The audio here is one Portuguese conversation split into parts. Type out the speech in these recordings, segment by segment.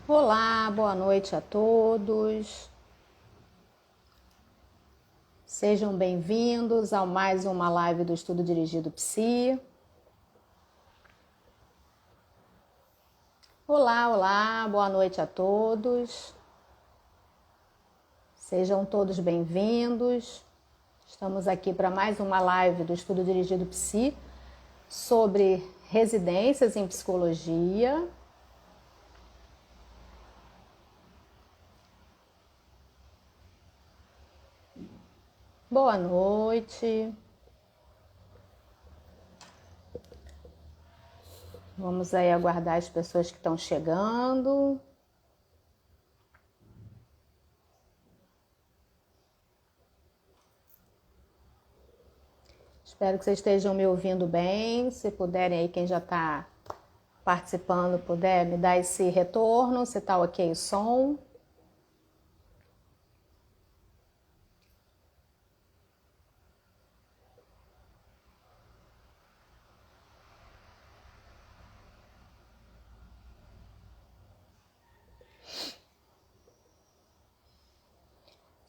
Olá, boa noite a todos. Sejam bem-vindos a mais uma live do Estudo Dirigido Psi. Olá, olá, boa noite a todos. Sejam todos bem-vindos. Estamos aqui para mais uma live do Estudo Dirigido Psi sobre residências em psicologia. Boa noite. Vamos aí aguardar as pessoas que estão chegando. Espero que vocês estejam me ouvindo bem. Se puderem aí, quem já está participando, puder me dar esse retorno, se está ok o som.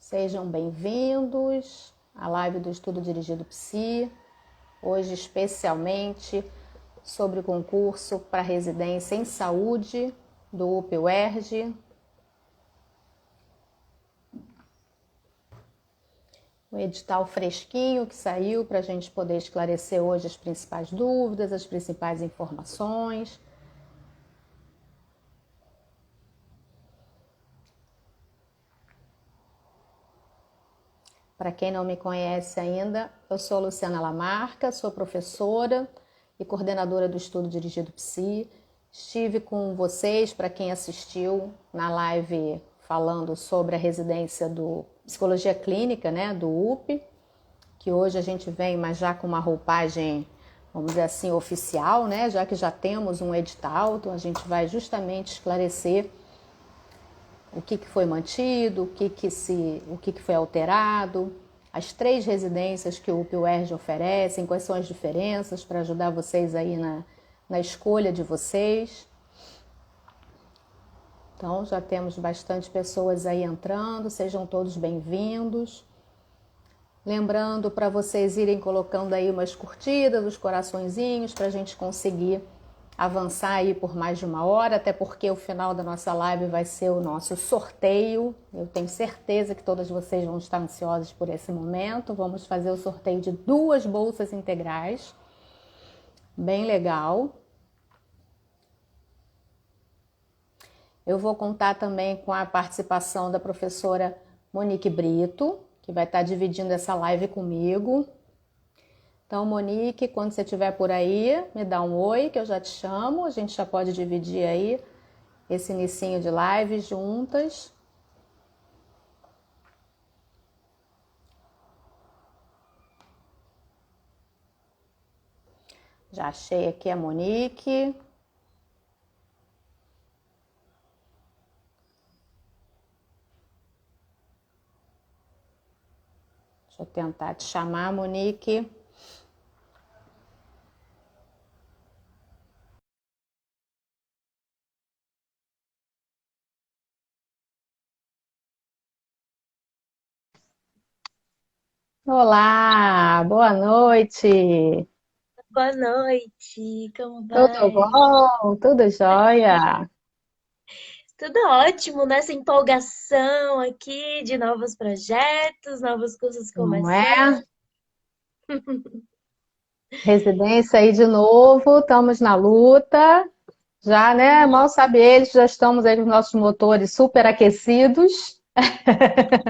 Sejam bem-vindos à live do Estudo Dirigido Psi. Hoje, especialmente, sobre o concurso para residência em saúde do UPUERJ. O edital fresquinho que saiu para a gente poder esclarecer hoje as principais dúvidas, as principais informações. Para quem não me conhece ainda, eu sou Luciana Lamarca, sou professora e coordenadora do Estudo Dirigido Psi. Estive com vocês, para quem assistiu na live falando sobre a residência do Psicologia Clínica, né, do UP, que hoje a gente vem, mas já com uma roupagem, vamos dizer assim, oficial, né, já que já temos um edital, então a gente vai justamente esclarecer o que foi mantido, o que foi alterado, as 3 residências que o UPUERJ oferecem, quais são as diferenças para ajudar vocês aí na escolha de vocês. Então já temos bastante pessoas aí entrando, sejam todos bem-vindos. Lembrando para vocês irem colocando aí umas curtidas, os coraçõezinhos, para a gente conseguir avançar aí por mais de uma hora, até porque o final da nossa live vai ser o nosso sorteio. Eu tenho certeza que todas vocês vão estar ansiosas por esse momento. Vamos fazer o sorteio de 2 bolsas integrais. Bem legal. Eu vou contar também com a participação da professora Monique Brito, que vai estar dividindo essa live comigo. Então, Monique, quando você estiver por aí, me dá um oi, que eu já te chamo. A gente já pode dividir aí esse inicinho de live juntas. Já achei aqui a Monique. Deixa eu tentar te chamar, Monique. Olá, boa noite. Boa noite, como Tudo vai? bom? Tudo jóia? Tudo ótimo nessa empolgação aqui de novos projetos, novos cursos Não começando. é? Residência aí de novo, estamos na luta. Já, né? Mal sabe eles, já estamos aí com os nossos motores super aquecidos,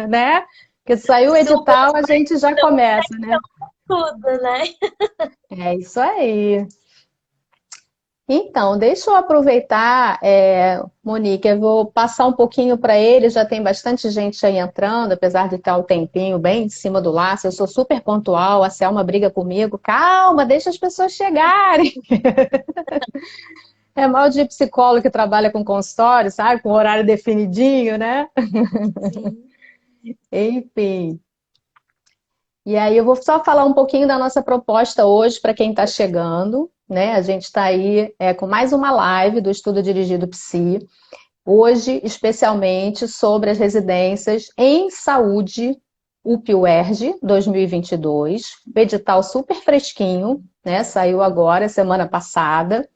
né? Porque saiu o Super edital, a gente já começa, né? tudo, né? É isso aí. Então, deixa eu aproveitar, Monique, eu vou passar um pouquinho para ele, já tem bastante gente aí entrando, apesar de estar o tempinho bem em cima do laço, eu sou super pontual, a Selma briga comigo, calma, deixa as pessoas chegarem. É mal de psicólogo que trabalha com consultório, sabe? Com horário definidinho, né? Sim. Enfim. E aí eu vou só falar um pouquinho da nossa proposta hoje para quem está chegando, né? A gente está aí com mais uma live do Estudo Dirigido Psi. hoje, especialmente sobre as residências em saúde UPI-UERJ 2022, edital super fresquinho, né? Saiu agora, semana passada.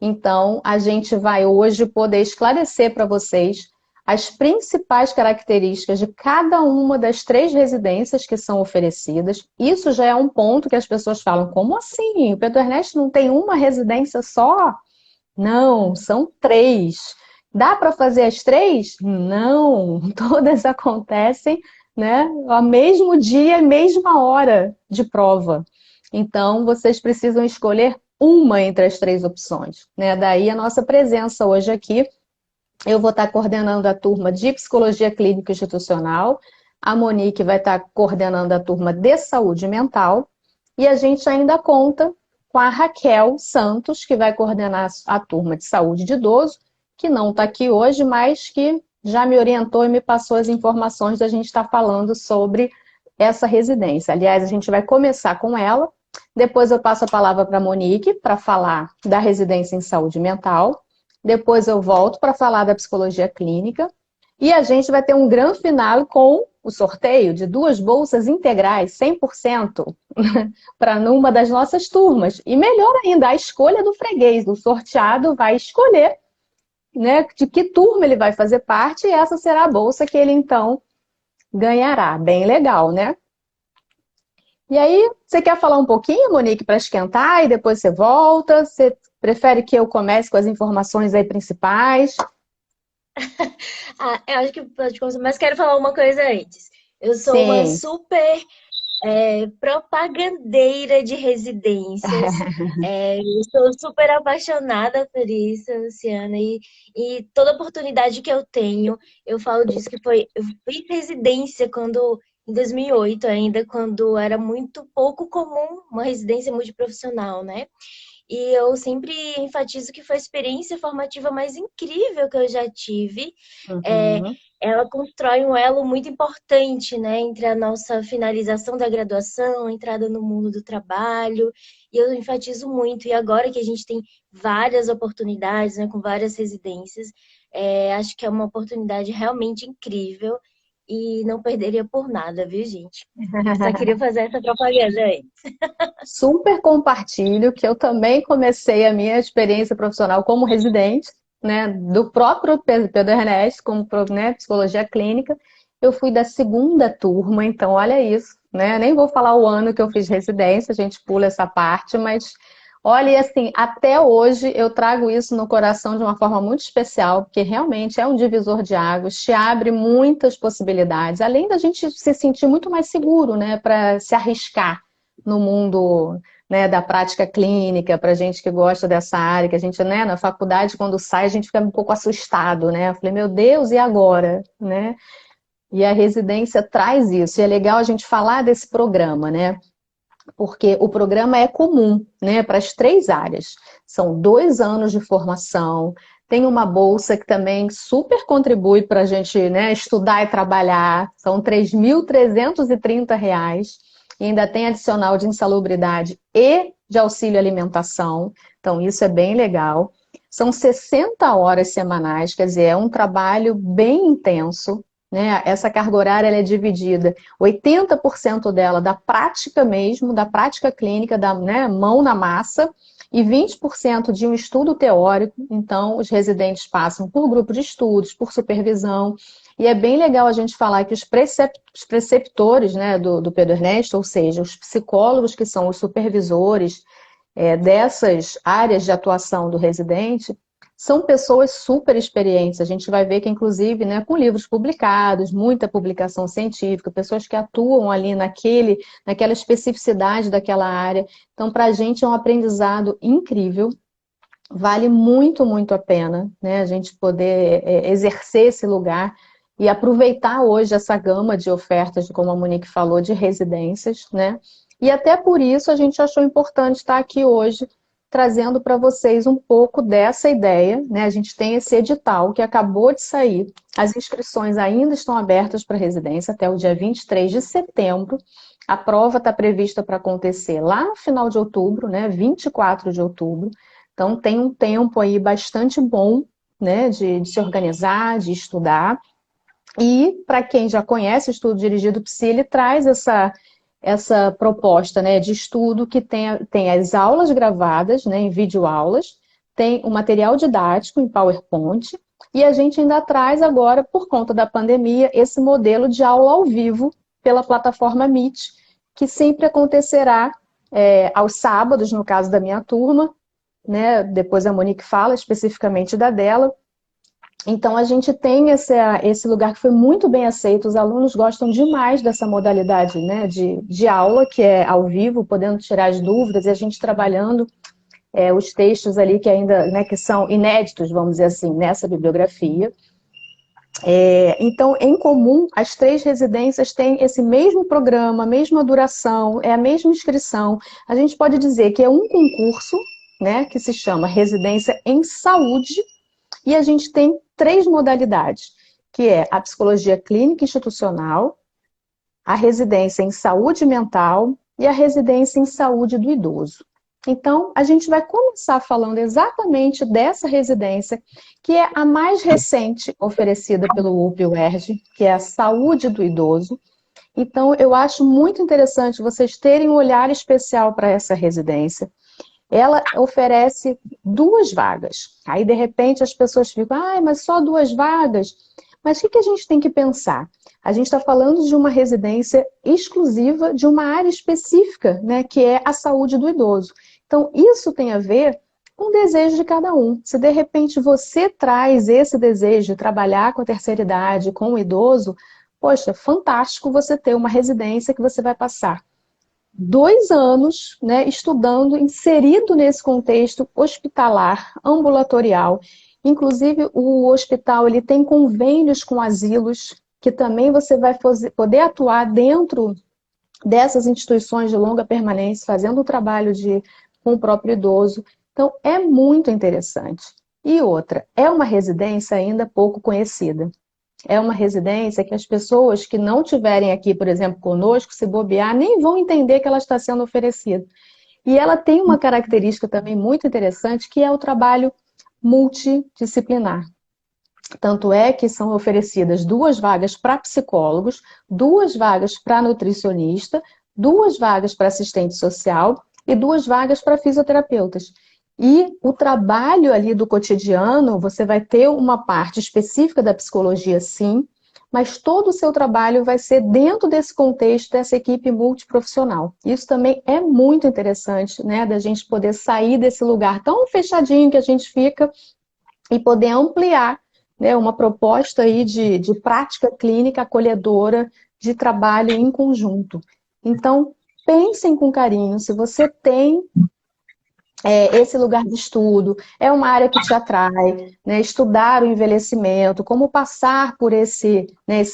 Então, a gente vai hoje poder esclarecer para vocês as principais características de cada uma das 3 residências que são oferecidas. Isso já é um ponto que as pessoas falam, como assim? O Pedro Ernesto não tem uma residência só? Não, são 3. Dá para fazer as 3? Não, todas acontecem, né, ao mesmo dia e mesma hora de prova. Então, vocês precisam escolher uma entre as 3 opções, né? Daí a nossa presença hoje aqui. Eu vou estar coordenando a turma de Psicologia Clínica Institucional, a Monique vai estar coordenando a turma de Saúde Mental, e a gente ainda conta com a Raquel Santos, que vai coordenar a turma de Saúde de Idoso, que não está aqui hoje, mas que já me orientou e me passou as informações da gente estar falando sobre essa residência. Aliás, a gente vai começar com ela, depois eu passo a palavra para a Monique para falar da residência em saúde mental. Depois eu volto para falar da psicologia clínica. E a gente vai ter um grande final com o sorteio de 2 bolsas integrais, 100%, para numa das nossas turmas. E melhor ainda, a escolha do freguês. O sorteado vai escolher, né, de que turma ele vai fazer parte, e essa será a bolsa que ele, então, ganhará. Bem legal, né? E aí, você quer falar um pouquinho, Monique, para esquentar e depois você volta? Você prefere que eu comece com as informações aí principais? Eu acho que pode começar, mas quero falar uma coisa antes. Eu sou uma Sim. super propagandeira de residências. Eu sou super apaixonada por isso, Luciana, e toda oportunidade que eu tenho, eu falo disso que foi. Eu fiz residência em 2008 ainda, quando era muito pouco comum uma residência multiprofissional, né? E eu sempre enfatizo que foi a experiência formativa mais incrível que eu já tive. É, Uhum. ela constrói um elo muito importante, né, entre a nossa finalização da graduação, a entrada no mundo do trabalho, e eu enfatizo muito. E agora que a gente tem várias oportunidades, né, com várias residências, acho que é uma oportunidade realmente incrível e não perderia por nada, viu, gente? Só queria fazer essa propaganda aí. Super compartilho que eu também comecei a minha experiência profissional como residente, né, do próprio Pedro Ernesto, como, né, psicologia clínica. Eu fui da 2ª turma, então olha isso, né? Nem vou falar o ano que eu fiz residência, a gente pula essa parte, mas olha, e assim, até hoje eu trago isso no coração de uma forma muito especial, porque realmente é um divisor de águas, te abre muitas possibilidades, além da gente se sentir muito mais seguro, né, para se arriscar no mundo, né, da prática clínica, para gente que gosta dessa área, que a gente, né, na faculdade, quando sai, a gente fica um pouco assustado, né? Eu falei, meu Deus, e agora? Né? E a residência traz isso, e é legal a gente falar desse programa, né? Porque o programa é comum, né, para as 3 áreas. São 2 anos de formação, tem uma bolsa que também super contribui para a gente, né, estudar e trabalhar, são R$ 3.330, e ainda tem adicional de insalubridade e de auxílio alimentação, então isso é bem legal. São 60 horas semanais, quer dizer, é um trabalho bem intenso, né? Essa carga horária ela é dividida 80% dela da prática mesmo, da prática clínica, da, né, mão na massa, e 20% de um estudo teórico. Então, os residentes passam por grupo de estudos, por supervisão, e é bem legal a gente falar que os preceptores, né, do Pedro Ernesto, ou seja, os psicólogos que são os supervisores dessas áreas de atuação do residente, são pessoas super experientes. A gente vai ver que, inclusive, né, com livros publicados, muita publicação científica, pessoas que atuam ali naquela especificidade daquela área. Então, para a gente é um aprendizado incrível. Vale muito, muito a pena, né, a gente poder exercer esse lugar e aproveitar hoje essa gama de ofertas, como a Monique falou, de residências, né? E até por isso a gente achou importante estar aqui hoje trazendo para vocês um pouco dessa ideia, né? A gente tem esse edital que acabou de sair, as inscrições ainda estão abertas para residência até o dia 23 de setembro. A prova está prevista para acontecer lá no final de outubro, né? 24 de outubro. Então tem um tempo aí bastante bom né, de se organizar, de estudar. E, para quem já conhece o Estudo Dirigido Psi, ele traz essa proposta, né, de estudo que tem as aulas gravadas, né, em videoaulas, tem o material didático em PowerPoint, e a gente ainda traz agora, por conta da pandemia, esse modelo de aula ao vivo pela plataforma Meet, que sempre acontecerá aos sábados, no caso da minha turma, né, depois a Monique fala especificamente da dela. Então, a gente tem esse lugar que foi muito bem aceito, os alunos gostam demais dessa modalidade, né, de aula, que é ao vivo, podendo tirar as dúvidas, e a gente trabalhando os textos ali que ainda, né, que são inéditos, vamos dizer assim, nessa bibliografia. Então, em comum, as 3 residências têm esse mesmo programa, a mesma duração, é a mesma inscrição. A gente pode dizer que é um concurso, né, que se chama Residência em Saúde, e a gente tem 3 modalidades, que é a psicologia clínica institucional, a residência em saúde mental e a residência em saúde do idoso. Então, a gente vai começar falando exatamente dessa residência, que é a mais recente oferecida pelo UPI-UERJ, que é a saúde do idoso. Então, eu acho muito interessante vocês terem um olhar especial para essa residência. Ela oferece 2 vagas. Aí, de repente, as pessoas ficam, mas só 2 vagas? Mas o que a gente tem que pensar? A gente está falando de uma residência exclusiva de uma área específica, né, que é a saúde do idoso. Então, isso tem a ver com o desejo de cada um. Se, de repente, você traz esse desejo de trabalhar com a terceira idade, com o idoso, poxa, fantástico você ter uma residência que você vai passar 2 anos, né, estudando, inserido nesse contexto hospitalar, ambulatorial. Inclusive, o hospital ele tem convênios com asilos, que também você vai poder atuar dentro dessas instituições de longa permanência, fazendo o trabalho com o próprio idoso. Então, é muito interessante. E outra, é uma residência ainda pouco conhecida. É uma residência que as pessoas que não tiverem aqui, por exemplo, conosco, se bobear, nem vão entender que ela está sendo oferecida. E ela tem uma característica também muito interessante, que é o trabalho multidisciplinar. Tanto é que são oferecidas 2 vagas para psicólogos, 2 vagas para nutricionista, 2 vagas para assistente social e 2 vagas para fisioterapeutas. E o trabalho ali do cotidiano, você vai ter uma parte específica da psicologia, sim, mas todo o seu trabalho vai ser dentro desse contexto, dessa equipe multiprofissional. Isso também é muito interessante, né, da gente poder sair desse lugar tão fechadinho que a gente fica e poder ampliar, né, uma proposta aí de prática clínica acolhedora, de trabalho em conjunto. Então, pensem com carinho, se você tem esse lugar de estudo, é uma área que te atrai, né, estudar o envelhecimento, como passar por esse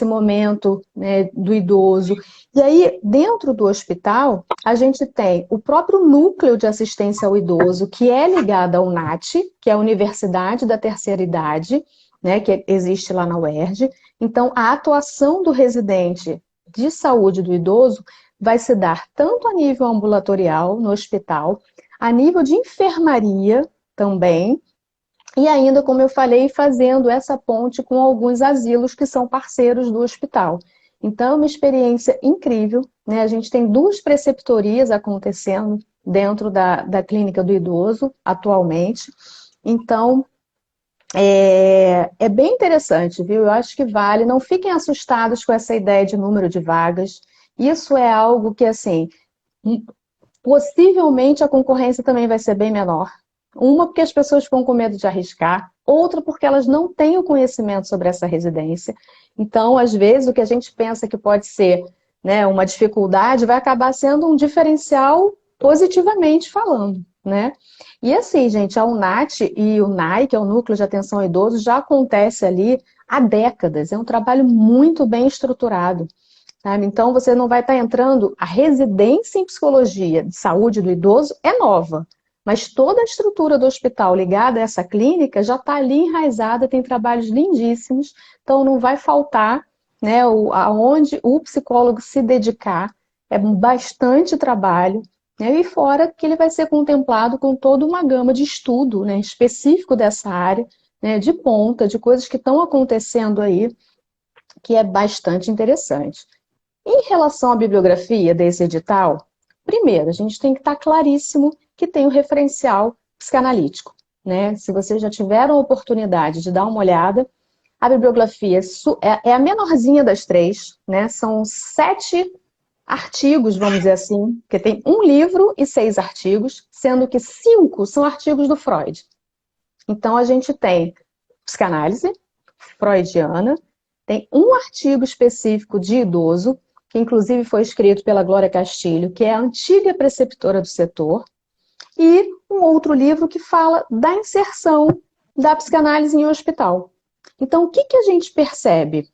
momento, né, do idoso. E aí, dentro do hospital, a gente tem o próprio núcleo de assistência ao idoso, que é ligado ao UNAT, que é a Universidade da Terceira Idade, né, que existe lá na UERJ. Então, a atuação do residente de saúde do idoso vai se dar tanto a nível ambulatorial, no hospital, a nível de enfermaria também, e ainda, como eu falei, fazendo essa ponte com alguns asilos que são parceiros do hospital. Então, é uma experiência incrível, né? A gente tem 2 preceptorias acontecendo dentro da clínica do idoso, atualmente. Então, é bem interessante, viu? Eu acho que vale. Não fiquem assustados com essa ideia de número de vagas. Isso é algo que, assim, possivelmente a concorrência também vai ser bem menor. Uma, porque as pessoas ficam com medo de arriscar. Outra, porque elas não têm o conhecimento sobre essa residência. Então, às vezes, o que a gente pensa que pode ser, né, uma dificuldade, vai acabar sendo um diferencial positivamente falando, né? E assim, gente, a UNAT e o NAI, que é o Núcleo de Atenção ao Idoso, já acontece ali há décadas. É um trabalho muito bem estruturado. Sabe? Então, você não vai estar entrando... A residência em psicologia de saúde do idoso é nova, mas toda a estrutura do hospital ligada a essa clínica já está ali enraizada, tem trabalhos lindíssimos, então não vai faltar, né, aonde o psicólogo se dedicar, é bastante trabalho, né, e fora que ele vai ser contemplado com toda uma gama de estudo, né, específico dessa área, né, de ponta, de coisas que estão acontecendo aí, que é bastante interessante. Em relação à bibliografia desse edital, primeiro, a gente tem que estar claríssimo que tem o referencial psicanalítico, né? Se vocês já tiveram a oportunidade de dar uma olhada, a bibliografia é a menorzinha das três, né? São 7 artigos, vamos dizer assim, porque tem um livro e 6 artigos, sendo que 5 são artigos do Freud. Então, a gente tem psicanálise freudiana, tem um artigo específico de idoso, que inclusive foi escrito pela Glória Castilho, que é a antiga preceptora do setor, e um outro livro que fala da inserção da psicanálise em hospital. Então, o que a gente percebe?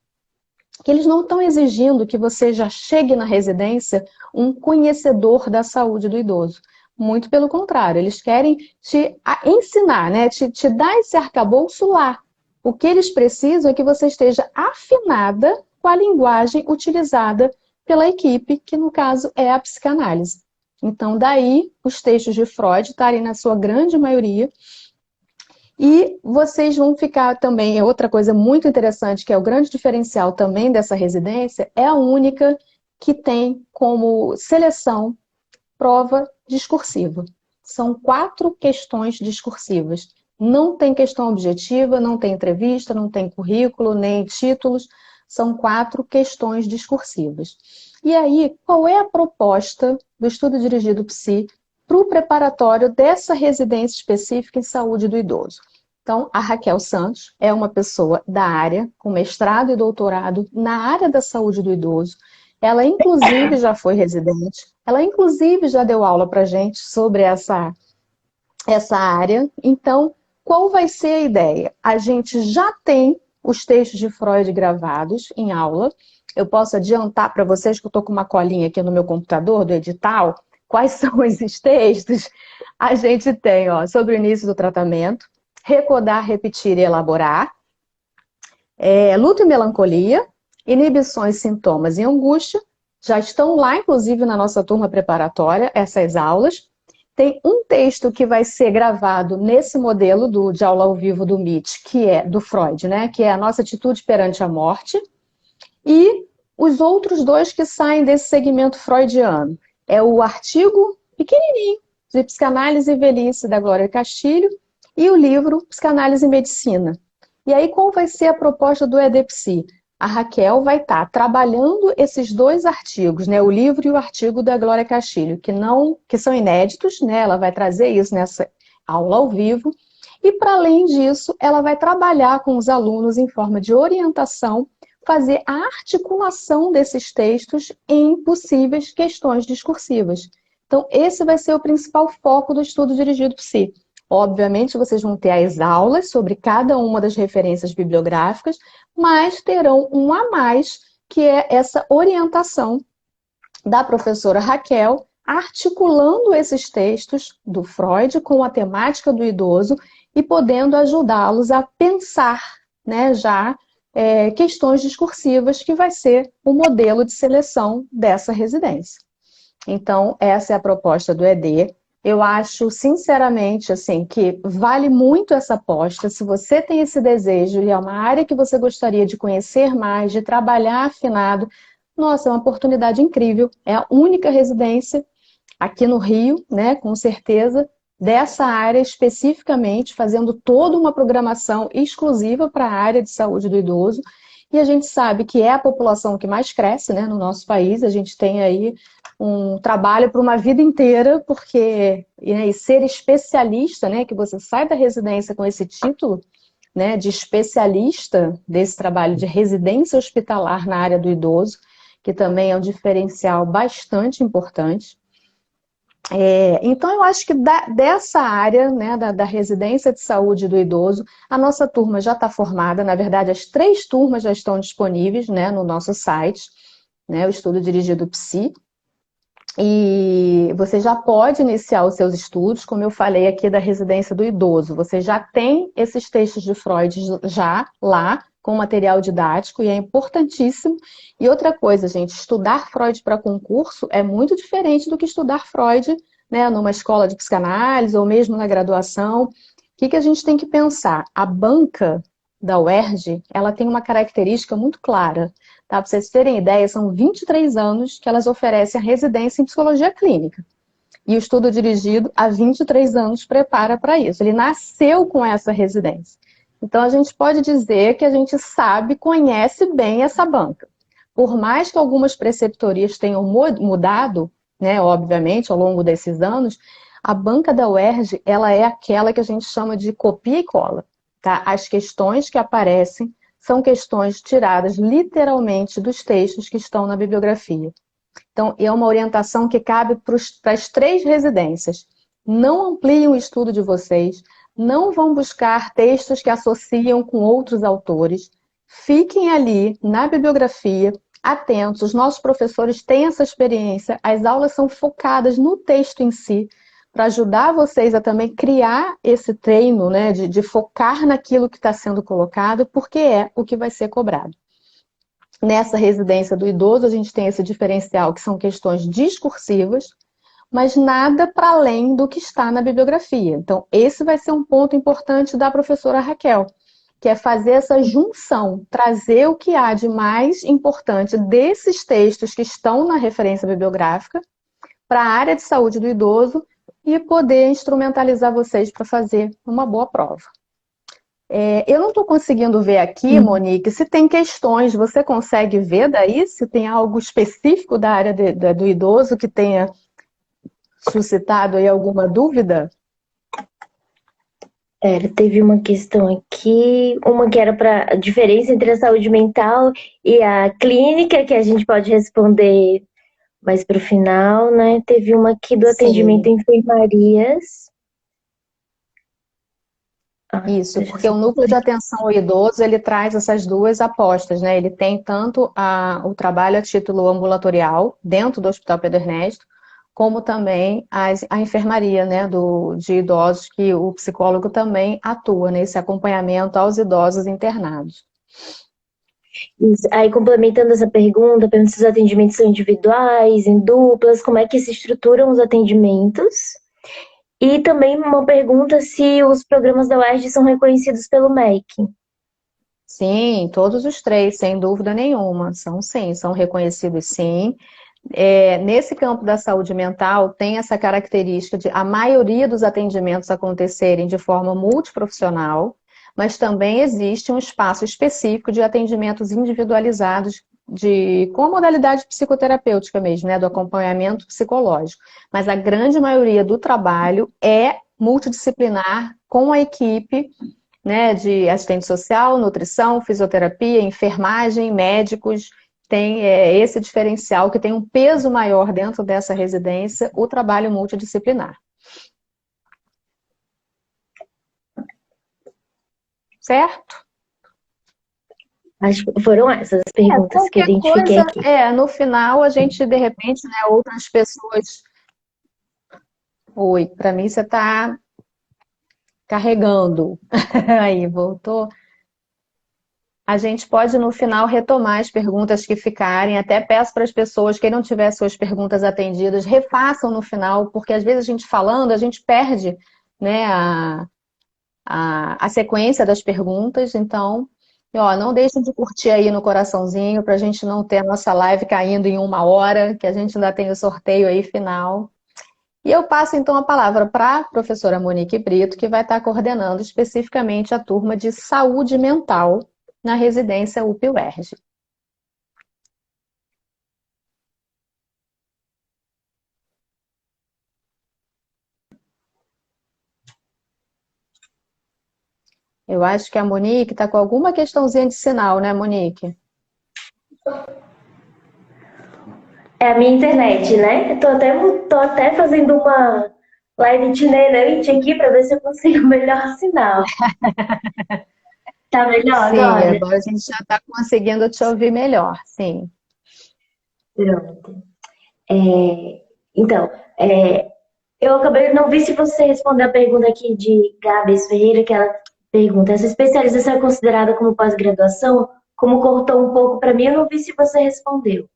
Que eles não estão exigindo que você já chegue na residência um conhecedor da saúde do idoso. Muito pelo contrário, eles querem te ensinar, né? te dar esse arcabouço lá. O que eles precisam é que você esteja afinada com a linguagem utilizada pela equipe, que no caso é a psicanálise. Então, daí os textos de Freud estarem na sua grande maioria. E vocês vão ficar também, é outra coisa muito interessante, que é o grande diferencial também dessa residência, é a única que tem como seleção prova discursiva. São 4 questões discursivas. Não tem questão objetiva, não tem entrevista, não tem currículo, nem títulos. São 4 questões discursivas. E aí, qual é a proposta do estudo dirigido Psi para o preparatório dessa residência específica em saúde do idoso? Então, a Raquel Santos é uma pessoa da área, com mestrado e doutorado na área da saúde do idoso. Ela, inclusive, já foi residente. Ela, inclusive, já deu aula para a gente sobre essa área. Então, qual vai ser a ideia? A gente já tem os textos de Freud gravados em aula. Eu posso adiantar para vocês que eu estou com uma colinha aqui no meu computador, do edital. Quais são esses textos? A gente tem, sobre o início do tratamento, recordar, repetir e elaborar, luto e melancolia, inibições, sintomas e angústia. Já estão lá, inclusive, na nossa turma preparatória, essas aulas. Tem um texto que vai ser gravado nesse modelo de aula ao vivo do MIT, que é do Freud, né? Que é a nossa atitude perante a morte. E os outros 2 que saem desse segmento freudiano. É o artigo pequenininho de Psicanálise e Velhice, da Glória Castilho, e o livro Psicanálise e Medicina. E aí, qual vai ser a proposta do EDPSI? A Raquel vai estar trabalhando esses 2 artigos, né? O livro e o artigo da Glória Castilho, que são inéditos, né? Ela vai trazer isso nessa aula ao vivo. E, para além disso, ela vai trabalhar com os alunos em forma de orientação, fazer a articulação desses textos em possíveis questões discursivas. Então, esse vai ser o principal foco do estudo dirigido Psi. Obviamente, vocês vão ter as aulas sobre cada uma das referências bibliográficas, mas terão um a mais, que é essa orientação da professora Raquel, articulando esses textos do Freud com a temática do idoso e podendo ajudá-los a pensar, né, já questões discursivas, que vai ser o modelo de seleção dessa residência. Então, essa é a proposta do ED. Eu acho, sinceramente, assim, que vale muito essa aposta. Se você tem esse desejo e é uma área que você gostaria de conhecer mais, de trabalhar afinado, nossa, é uma oportunidade incrível. É a única residência aqui no Rio, né, com certeza, dessa área especificamente, fazendo toda uma programação exclusiva para a área de saúde do idoso. E a gente sabe que é a população que mais cresce, né, no nosso país. A gente tem aí um trabalho para uma vida inteira, porque e ser especialista, né, que você sai da residência com esse título, né, de especialista desse trabalho de residência hospitalar na área do idoso, que também é um diferencial bastante importante. Então, eu acho que dessa área, né, da residência de saúde do idoso, a nossa turma já está formada. Na verdade, as 3 turmas já estão disponíveis, né, no nosso site, né, o estudo dirigido Psi. E você já pode iniciar os seus estudos, como eu falei aqui da residência do idoso. Você já tem esses textos de Freud já lá, com material didático, e é importantíssimo. E outra coisa, gente, estudar Freud para concurso é muito diferente do que estudar Freud, né, numa escola de psicanálise ou mesmo na graduação, que a gente tem que pensar? A banca da UERJ, ela tem uma característica muito clara, tá? Para vocês terem ideia, são 23 anos que elas oferecem a residência em psicologia clínica. E o estudo dirigido há 23 anos prepara para isso. Ele nasceu com essa residência. Então, a gente pode dizer que a gente sabe, conhece bem essa banca. Por mais que algumas preceptorias tenham mudado, né, obviamente, ao longo desses anos, a banca da UERJ, ela é aquela que a gente chama de copia e cola. Tá? As questões que aparecem são questões tiradas literalmente dos textos que estão na bibliografia. Então, é uma orientação que cabe para as 3 residências. Não ampliem o estudo de vocês, não vão buscar textos que associam com outros autores. Fiquem ali na bibliografia, atentos. Os nossos professores têm essa experiência, as aulas são focadas no texto em si, para ajudar vocês a também criar esse treino, né, de focar naquilo que está sendo colocado, porque é o que vai ser cobrado. Nessa residência do idoso, a gente tem esse diferencial, que são questões discursivas, mas nada para além do que está na bibliografia. Então, esse vai ser um ponto importante da professora Raquel, que é fazer essa junção, trazer o que há de mais importante desses textos que estão na referência bibliográfica para a área de saúde do idoso e poder instrumentalizar vocês para fazer uma boa prova. Eu não estou conseguindo ver aqui, Monique, se tem questões, você consegue ver daí se tem algo específico da área do idoso que tenha suscitado aí alguma dúvida? Teve uma questão aqui, uma que era para a diferença entre a saúde mental e a clínica, que a gente pode responder mais para o final, né? Teve uma aqui do atendimento em enfermarias. Isso, porque o núcleo de atenção ao idoso, ele traz essas duas apostas, né? Ele tem tanto o trabalho a título ambulatorial, dentro do Hospital Pedro Ernesto, como também a enfermaria, né, de idosos, que o psicólogo também atua nesse acompanhamento aos idosos internados. Isso. Aí, complementando essa pergunta se os atendimentos são individuais, em duplas, como é que se estruturam os atendimentos? E também uma pergunta se os programas da UERJ são reconhecidos pelo MEC. Sim, todos os 3, sem dúvida nenhuma. São reconhecidos sim. Nesse campo da saúde mental, tem essa característica de a maioria dos atendimentos acontecerem de forma multiprofissional, mas também existe um espaço específico de atendimentos individualizados com a modalidade psicoterapêutica mesmo, né, do acompanhamento psicológico. Mas a grande maioria do trabalho é multidisciplinar com a equipe, né, de assistente social, nutrição, fisioterapia, enfermagem, médicos. Tem esse diferencial que tem um peso maior dentro dessa residência, o trabalho multidisciplinar. Certo? Acho que foram essas as perguntas que eu identifiquei aqui. No final a gente, de repente, né, outras pessoas... Oi, para mim você está carregando. Aí, voltou. A gente pode, no final, retomar as perguntas que ficarem. Até peço para as pessoas, quem não tiver suas perguntas atendidas, refaçam no final, porque às vezes a gente falando, a gente perde, né, a sequência das perguntas. Então, não deixem de curtir aí no coraçãozinho, para a gente não ter a nossa live caindo em 1 hora, que a gente ainda tem o sorteio aí final. E eu passo, então, a palavra para a professora Monique Brito, que vai estar coordenando especificamente a turma de saúde mental na residência UPI-UERJ. Eu acho que a Monique está com alguma questãozinha de sinal, né, Monique? É a minha internet, né? Tô até fazendo uma live itinerante aqui para ver se eu consigo melhor sinal. Tá melhor agora? Sim, agora a gente já está conseguindo te ouvir melhor, sim. Pronto. Então, eu acabei, não vi se você respondeu a pergunta aqui de Gabs Ferreira, que ela pergunta, essa especialização é considerada como pós-graduação? Como cortou um pouco para mim, eu não vi se você respondeu.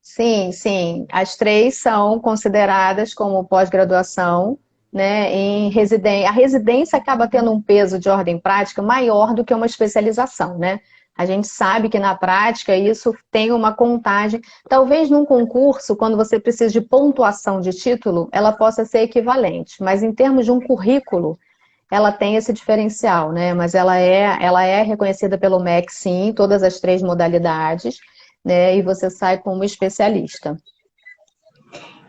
Sim, sim. As 3 são consideradas como pós-graduação né, em residência. A residência acaba tendo um peso de ordem prática maior do que uma especialização, né? A gente sabe que na prática isso tem uma contagem. Talvez num concurso, quando você precisa de pontuação de título, ela possa ser equivalente, mas em termos de um currículo, ela tem esse diferencial, né? Mas ela é reconhecida pelo MEC, sim, em todas as três modalidades, né? E você sai como especialista.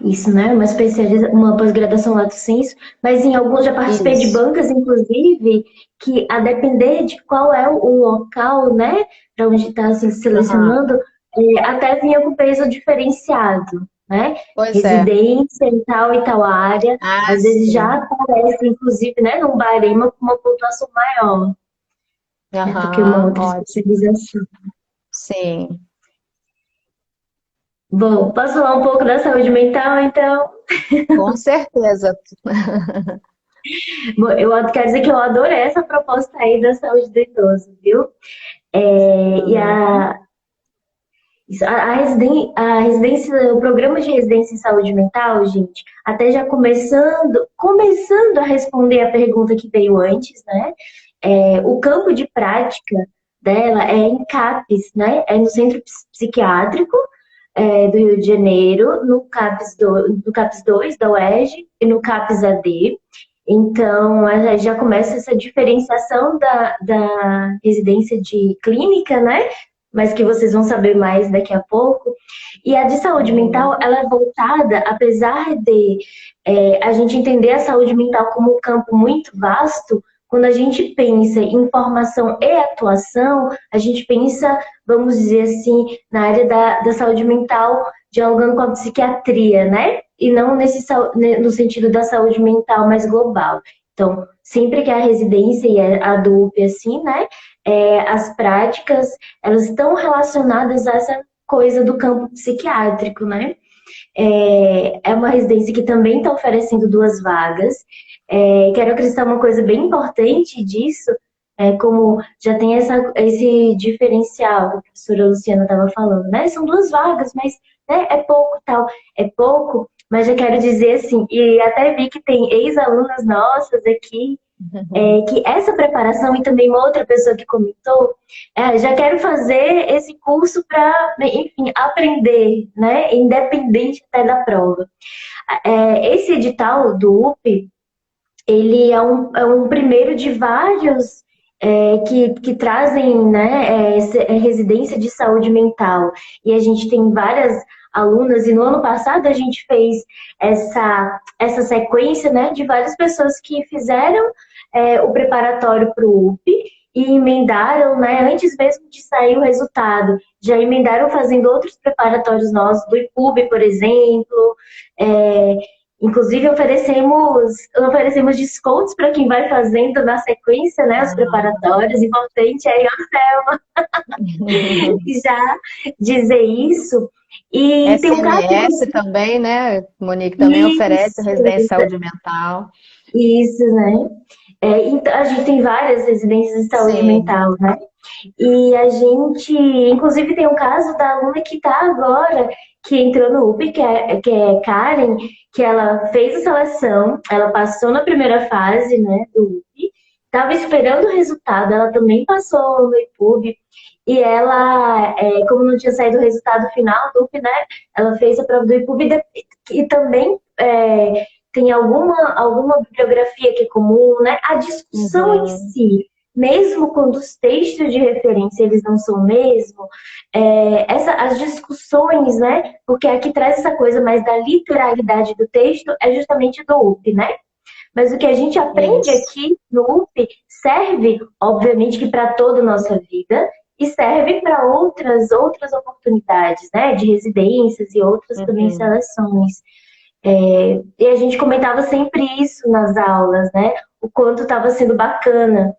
Isso, né? Uma pós-graduação lato sensu, mas em alguns já participei de Isso. bancas, inclusive, que a depender de qual é o local, né, para onde está se Aham. selecionando, até vinha com peso diferenciado, né? Pois é. Residência em tal e tal área, Ah, às vezes já sim. aparece, inclusive, né, num barema com uma pontuação maior, né, do que uma Aham, outra ótimo. especialização. Sim, Bom, posso falar um pouco da saúde mental, então? com certeza. Bom, eu quero dizer que eu adorei essa proposta aí da saúde do idoso, viu? E Uhum. a residência, o programa de residência em saúde mental, gente, até já começando a responder a pergunta que veio antes, né? O campo de prática dela é em CAPS, né? É no Centro Psiquiátrico do Rio de Janeiro, no CAPS 2 da UERJ e no CAPS AD. Então, já começa essa diferenciação da residência de clínica, né? Mas que vocês vão saber mais daqui a pouco. E a de saúde mental, Uhum. ela é voltada, apesar de a gente entender a saúde mental como um campo muito vasto, quando a gente pensa em formação e atuação, a gente pensa, vamos dizer assim, na área da saúde mental, dialogando com a psiquiatria, né? E não no sentido da saúde mental mais global. Então, sempre que a residência e a DUP, assim, né? As práticas, elas estão relacionadas a essa coisa do campo psiquiátrico, né? É uma residência que também está oferecendo 2 vagas. Quero acrescentar uma coisa bem importante disso, como já tem esse diferencial que a professora Luciana estava falando, né? São 2 vagas, mas né, é pouco tal, é pouco, mas já quero dizer assim, e até vi que tem ex-alunas nossas aqui que essa preparação, e também uma outra pessoa que comentou, já quero fazer esse curso para, enfim, aprender, né, independente até da prova. Esse edital do UP, ele é um primeiro de vários que trazem, né, residência de saúde mental. E a gente tem várias alunas, e no ano passado a gente fez essa sequência, né, de várias pessoas que fizeram o preparatório para o UP e emendaram, né, antes mesmo de sair o resultado, já emendaram fazendo outros preparatórios nossos, do IPUB, por exemplo. É, Inclusive, oferecemos descontos para quem vai fazendo na sequência, né, os Ah. preparatórios. Importante aí, já dizer isso. E tem um caso que SMS também, né? Monique também oferece isso, residência em saúde mental. isso, né? Então, a gente tem várias residências de saúde Sim. mental, né? E a gente, inclusive, tem um caso da aluna que está agora, que entrou no UP, que é Karen, que ela fez a seleção, ela passou na primeira fase, né, do UP, estava esperando o resultado, ela também passou no IPUB, e ela, como não tinha saído o resultado final do UP, né, ela fez a prova do IPUB e também tem alguma bibliografia que é comum, né? A discussão em Uhum. si, mesmo quando os textos de referência eles não são o mesmo, as discussões, né? Porque aqui traz essa coisa mais da literalidade do texto é justamente do UP, né? Mas o que a gente aprende Isso. aqui no UP serve, obviamente, que para toda a nossa vida e serve para outras oportunidades, né? De residências e outras também Uhum. seleções. E a gente comentava sempre isso nas aulas, né? O quanto estava sendo bacana.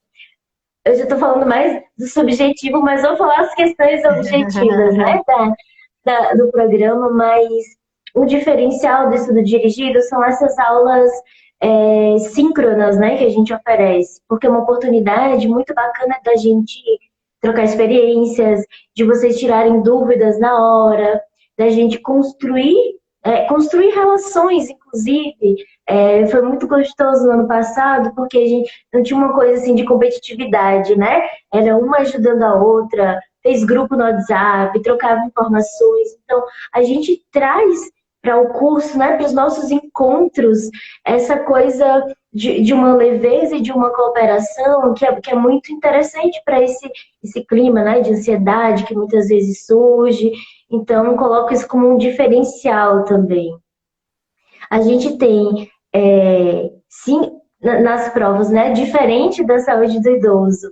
Eu já estou falando mais do subjetivo, mas vou falar as questões objetivas, né? Do programa, mas o diferencial do estudo dirigido são essas aulas síncronas, né? Que a gente oferece, porque é uma oportunidade muito bacana da gente trocar experiências, de vocês tirarem dúvidas na hora, da gente construir construir relações, inclusive. Foi muito gostoso no ano passado, porque a gente não tinha uma coisa assim de competitividade, né? Era uma ajudando a outra, fez grupo no WhatsApp, trocava informações. Então, a gente traz para o curso, né, para os nossos encontros, essa coisa de uma leveza e de uma cooperação que é muito interessante para esse clima, né, de ansiedade que muitas vezes surge. Então, coloco isso como um diferencial também. A gente tem, sim, nas provas, né, diferente da saúde do idoso,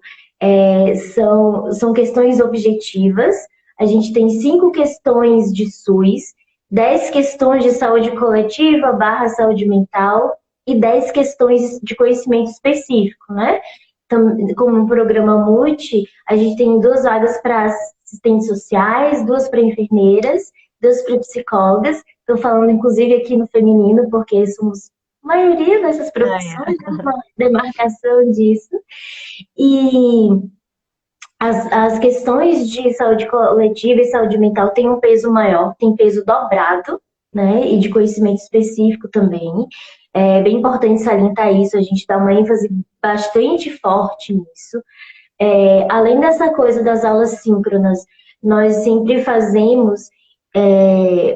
são questões objetivas. A gente tem 5 questões de SUS, 10 questões de saúde coletiva / saúde mental e 10 questões de conhecimento específico, né? Então, como um programa multi, a gente tem 2 vagas para assistentes sociais, 2 para enfermeiras, 2 para psicólogas. Estou falando, inclusive, aqui no feminino, porque somos a maioria dessas profissões, uma demarcação disso. E as questões de saúde coletiva e saúde mental têm um peso maior, tem peso dobrado, né? E de conhecimento específico também. É bem importante salientar isso, a gente dá uma ênfase bastante forte nisso. Além dessa coisa das aulas síncronas, nós sempre fazemos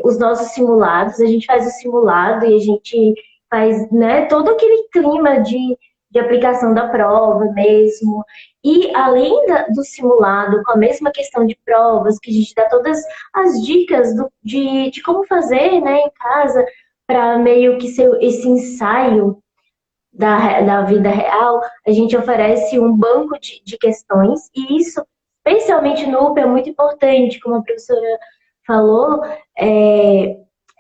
os nossos simulados, a gente faz o simulado e a gente faz, né, todo aquele clima de aplicação da prova mesmo. E além do simulado, com a mesma questão de provas, que a gente dá todas as dicas de como fazer, né, em casa, para meio que ser esse ensaio da vida real, a gente oferece um banco de questões, e isso, especialmente no UPA, é muito importante, como a professora falou,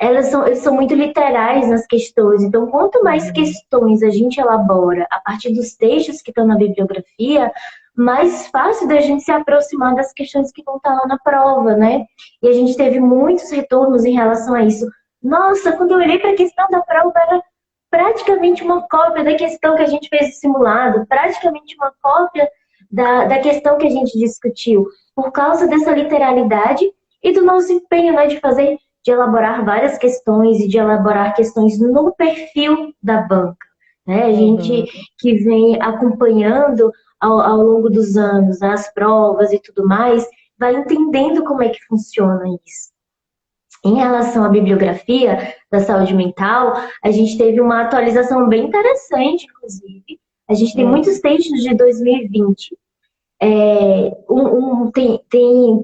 eles são muito literais nas questões. Então, quanto mais questões a gente elabora a partir dos textos que estão na bibliografia, mais fácil da gente se aproximar das questões que vão estar lá na prova, né? E a gente teve muitos retornos em relação a isso. Nossa, quando eu olhei para a questão da prova, era praticamente uma cópia da questão que a gente fez no simulado, praticamente uma cópia da questão que a gente discutiu, por causa dessa literalidade e do nosso empenho, né, de elaborar várias questões e de elaborar questões no perfil da banca. Né? A gente que vem acompanhando ao longo dos anos as provas e tudo mais, vai entendendo como é que funciona isso. Em relação à bibliografia da saúde mental, a gente teve uma atualização bem interessante, inclusive. A gente tem muitos textos de 2020.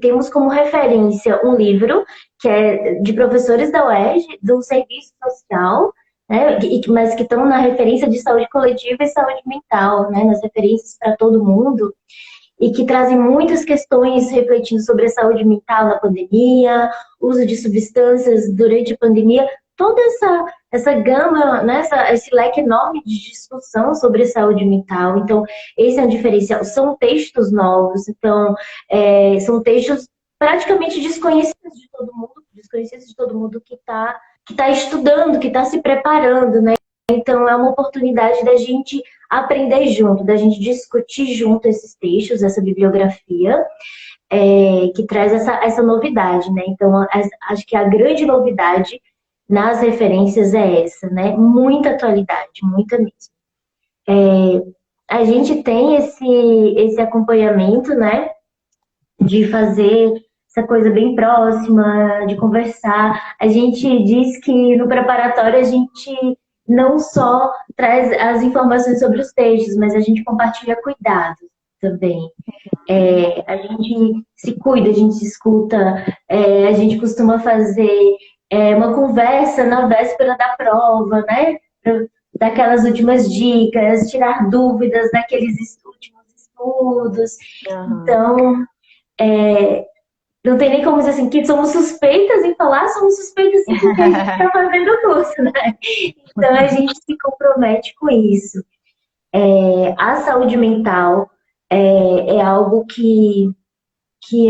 Temos como referência um livro que é de professores da UERJ, do Serviço Social, né, mas que estão na referência de saúde coletiva e saúde mental, né, nas referências para todo mundo, e que trazem muitas questões refletindo sobre a saúde mental na pandemia, uso de substâncias durante a pandemia, toda essa gama, né, esse leque enorme de discussão sobre saúde mental. Então, esse é um diferencial. São textos novos, então, são textos praticamente desconhecidos de todo mundo que tá estudando, que está se preparando, né? Então, é uma oportunidade da gente aprender junto, da gente discutir junto esses textos, essa bibliografia, que traz essa novidade, né? Então, acho que a grande novidade nas referências é essa, né? Muita atualidade, muita mesmo. A gente tem esse acompanhamento, né? De fazer essa coisa bem próxima, de conversar. A gente diz que no preparatório a gente não só traz as informações sobre os textos, mas a gente compartilha cuidados também. A gente se cuida, a gente se escuta, a gente costuma fazer uma conversa na véspera da prova, né? Pra dar aquelas últimas dicas, tirar dúvidas daqueles últimos estudos. Então, não tem nem como dizer assim, que somos suspeitas em falar, somos suspeitas sim, porque a gente está fazendo o curso, né? Então, a gente se compromete com isso. A saúde mental é algo que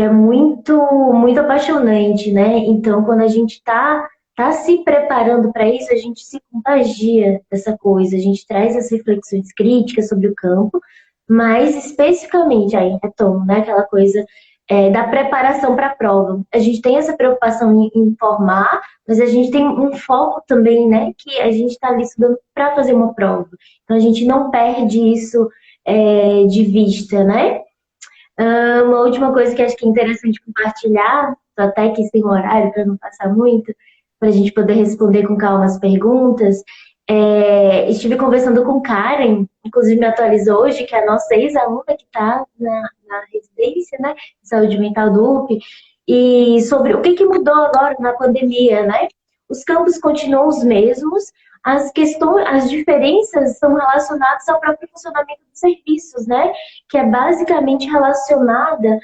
é muito, muito apaixonante, né? Então, quando a gente tá se preparando para isso, a gente se contagia dessa coisa, a gente traz as reflexões críticas sobre o campo, mas especificamente, aí retomo, né? Aquela coisa da preparação para a prova. A gente tem essa preocupação em formar, mas a gente tem um foco também, né, que a gente está ali estudando para fazer uma prova. Então a gente não perde isso de vista, né? Uma última coisa que acho que é interessante compartilhar, tô até aqui sem horário para não passar muito, para a gente poder responder com calma as perguntas. Estive conversando com Karen, inclusive me atualizou hoje, que é a nossa ex-aluna que está na residência, né, de saúde mental do UP, e sobre o que mudou agora na pandemia, né? Os campos continuam os mesmos, as questões, as diferenças são relacionadas ao próprio funcionamento dos serviços, né? Que é basicamente relacionada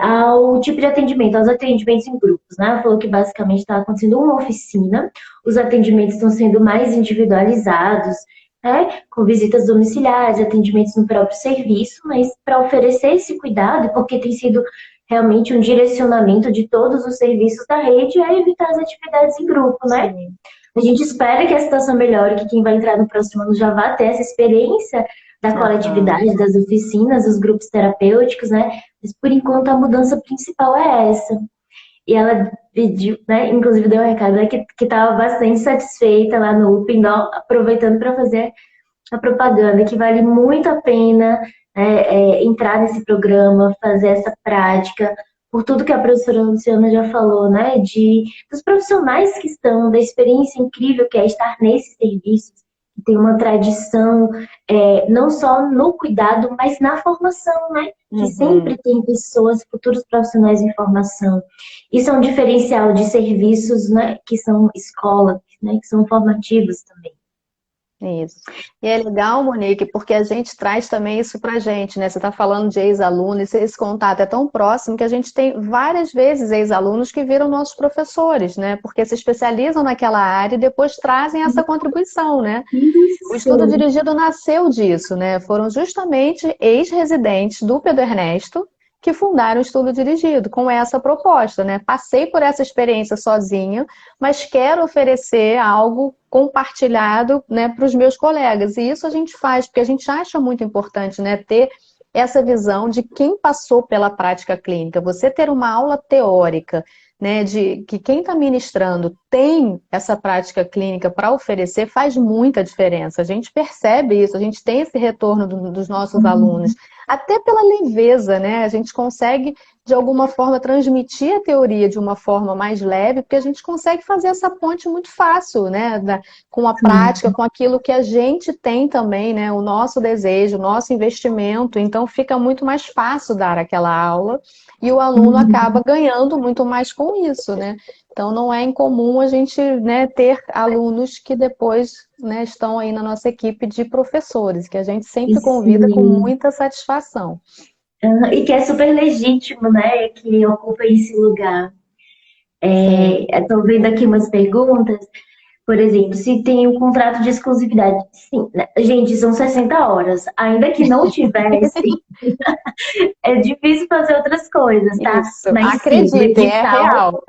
ao tipo de atendimento, aos atendimentos em grupos, né? Ela falou que basicamente está acontecendo uma oficina, os atendimentos estão sendo mais individualizados, né? Com visitas domiciliares, atendimentos no próprio serviço, mas para oferecer esse cuidado, porque tem sido realmente um direcionamento de todos os serviços da rede, é evitar as atividades em grupo, né? Sim. A gente espera que a situação melhore, que quem vai entrar no próximo ano já vá ter essa experiência da coletividade, das oficinas, dos grupos terapêuticos, né? Mas, por enquanto, a mudança principal é essa. E ela pediu, né? Inclusive deu um recado, né? Que estava bastante satisfeita lá no UPEN, aproveitando para fazer a propaganda, que vale muito a pena entrar nesse programa, fazer essa prática, por tudo que a professora Luciana já falou, né, dos profissionais que estão, da experiência incrível que é estar nesses serviços, que tem uma tradição não só no cuidado, mas na formação, né, que sempre tem pessoas, futuros profissionais em formação. Isso é um diferencial de serviços, né, que são escolas, né, que são formativos também. Isso. E é legal, Monique, porque a gente traz também isso pra gente, né? Você está falando de ex-alunos, esse contato é tão próximo que a gente tem várias vezes ex-alunos que viram nossos professores, né? Porque se especializam naquela área e depois trazem essa contribuição, né? O estudo dirigido nasceu disso, né? Foram justamente ex-residentes do Pedro Ernesto que fundaram o estudo dirigido, com essa proposta, né? Passei por essa experiência sozinha, mas quero oferecer algo compartilhado, né, para os meus colegas. E isso a gente faz, porque a gente acha muito importante, né, ter essa visão de quem passou pela prática clínica. Você ter uma aula teórica, né, de que quem está ministrando tem essa prática clínica para oferecer, faz muita diferença. A gente percebe isso, a gente tem esse retorno dos nossos alunos. Até pela leveza, né? A gente consegue, de alguma forma, transmitir a teoria de uma forma mais leve, porque a gente consegue fazer essa ponte muito fácil, né? Com a prática, com aquilo que a gente tem também, né? O nosso desejo, o nosso investimento. Então, fica muito mais fácil dar aquela aula e o aluno acaba ganhando muito mais com isso, né? Então, não é incomum a gente, né, ter alunos que depois, né, estão aí na nossa equipe de professores, que a gente sempre convida com muita satisfação. E que é super legítimo, né, que ocupa esse lugar. Estou vendo aqui umas perguntas. Por exemplo, se tem um contrato de exclusividade. Sim, né? Gente, são 60 horas. Ainda que não tivesse, é difícil fazer outras coisas, tá? Isso. Mas acreditem, é real.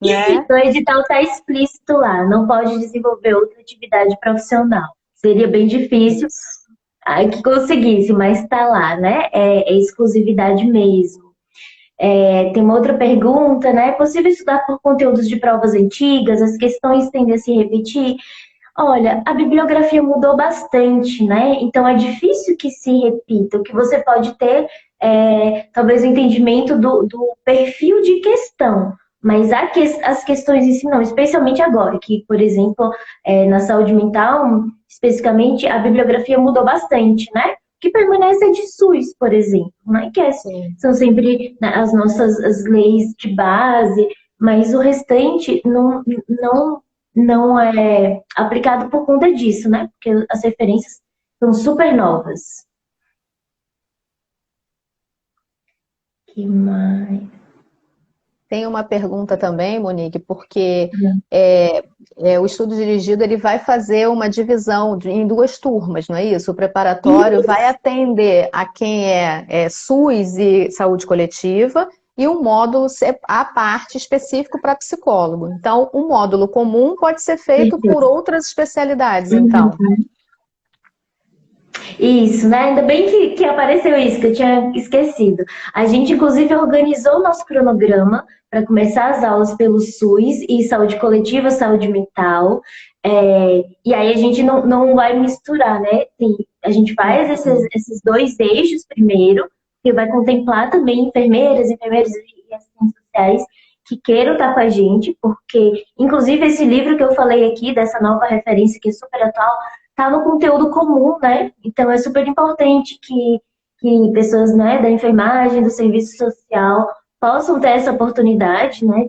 Né? O edital está explícito lá, não pode desenvolver outra atividade profissional. Seria bem difícil que conseguisse, mas está lá, né? É exclusividade mesmo. Tem uma outra pergunta, né? É possível estudar por conteúdos de provas antigas? As questões tendem a se repetir? Olha, a bibliografia mudou bastante, né? Então é difícil que se repita. O que você pode ter talvez o entendimento do perfil de questão, mas as questões em si não, especialmente agora, que, por exemplo, na saúde mental, especificamente, a bibliografia mudou bastante, né? Que permanece é de SUS, por exemplo, né? Que são sempre as nossas as leis de base, mas o restante não é aplicado por conta disso, né? Porque as referências são super novas. Que mais? Tem uma pergunta também, Monique, porque o estudo dirigido ele vai fazer uma divisão em duas turmas, não é isso? O preparatório vai atender a quem é SUS e saúde coletiva e um módulo à parte específico para psicólogo. Então, o módulo comum pode ser feito por outras especialidades, então. Isso, né? Ainda bem que apareceu isso, que eu tinha esquecido. A gente, inclusive, organizou o nosso cronograma para começar as aulas pelo SUS e saúde coletiva, saúde mental. E aí a gente não vai misturar, né? A gente faz esses dois eixos primeiro, que vai contemplar também enfermeiros e assistentes sociais que queiram estar com a gente, porque, inclusive, esse livro que eu falei aqui, dessa nova referência que é super atual, está no conteúdo comum, né? Então é super importante que pessoas, né, da enfermagem, do serviço social, possam ter essa oportunidade, né,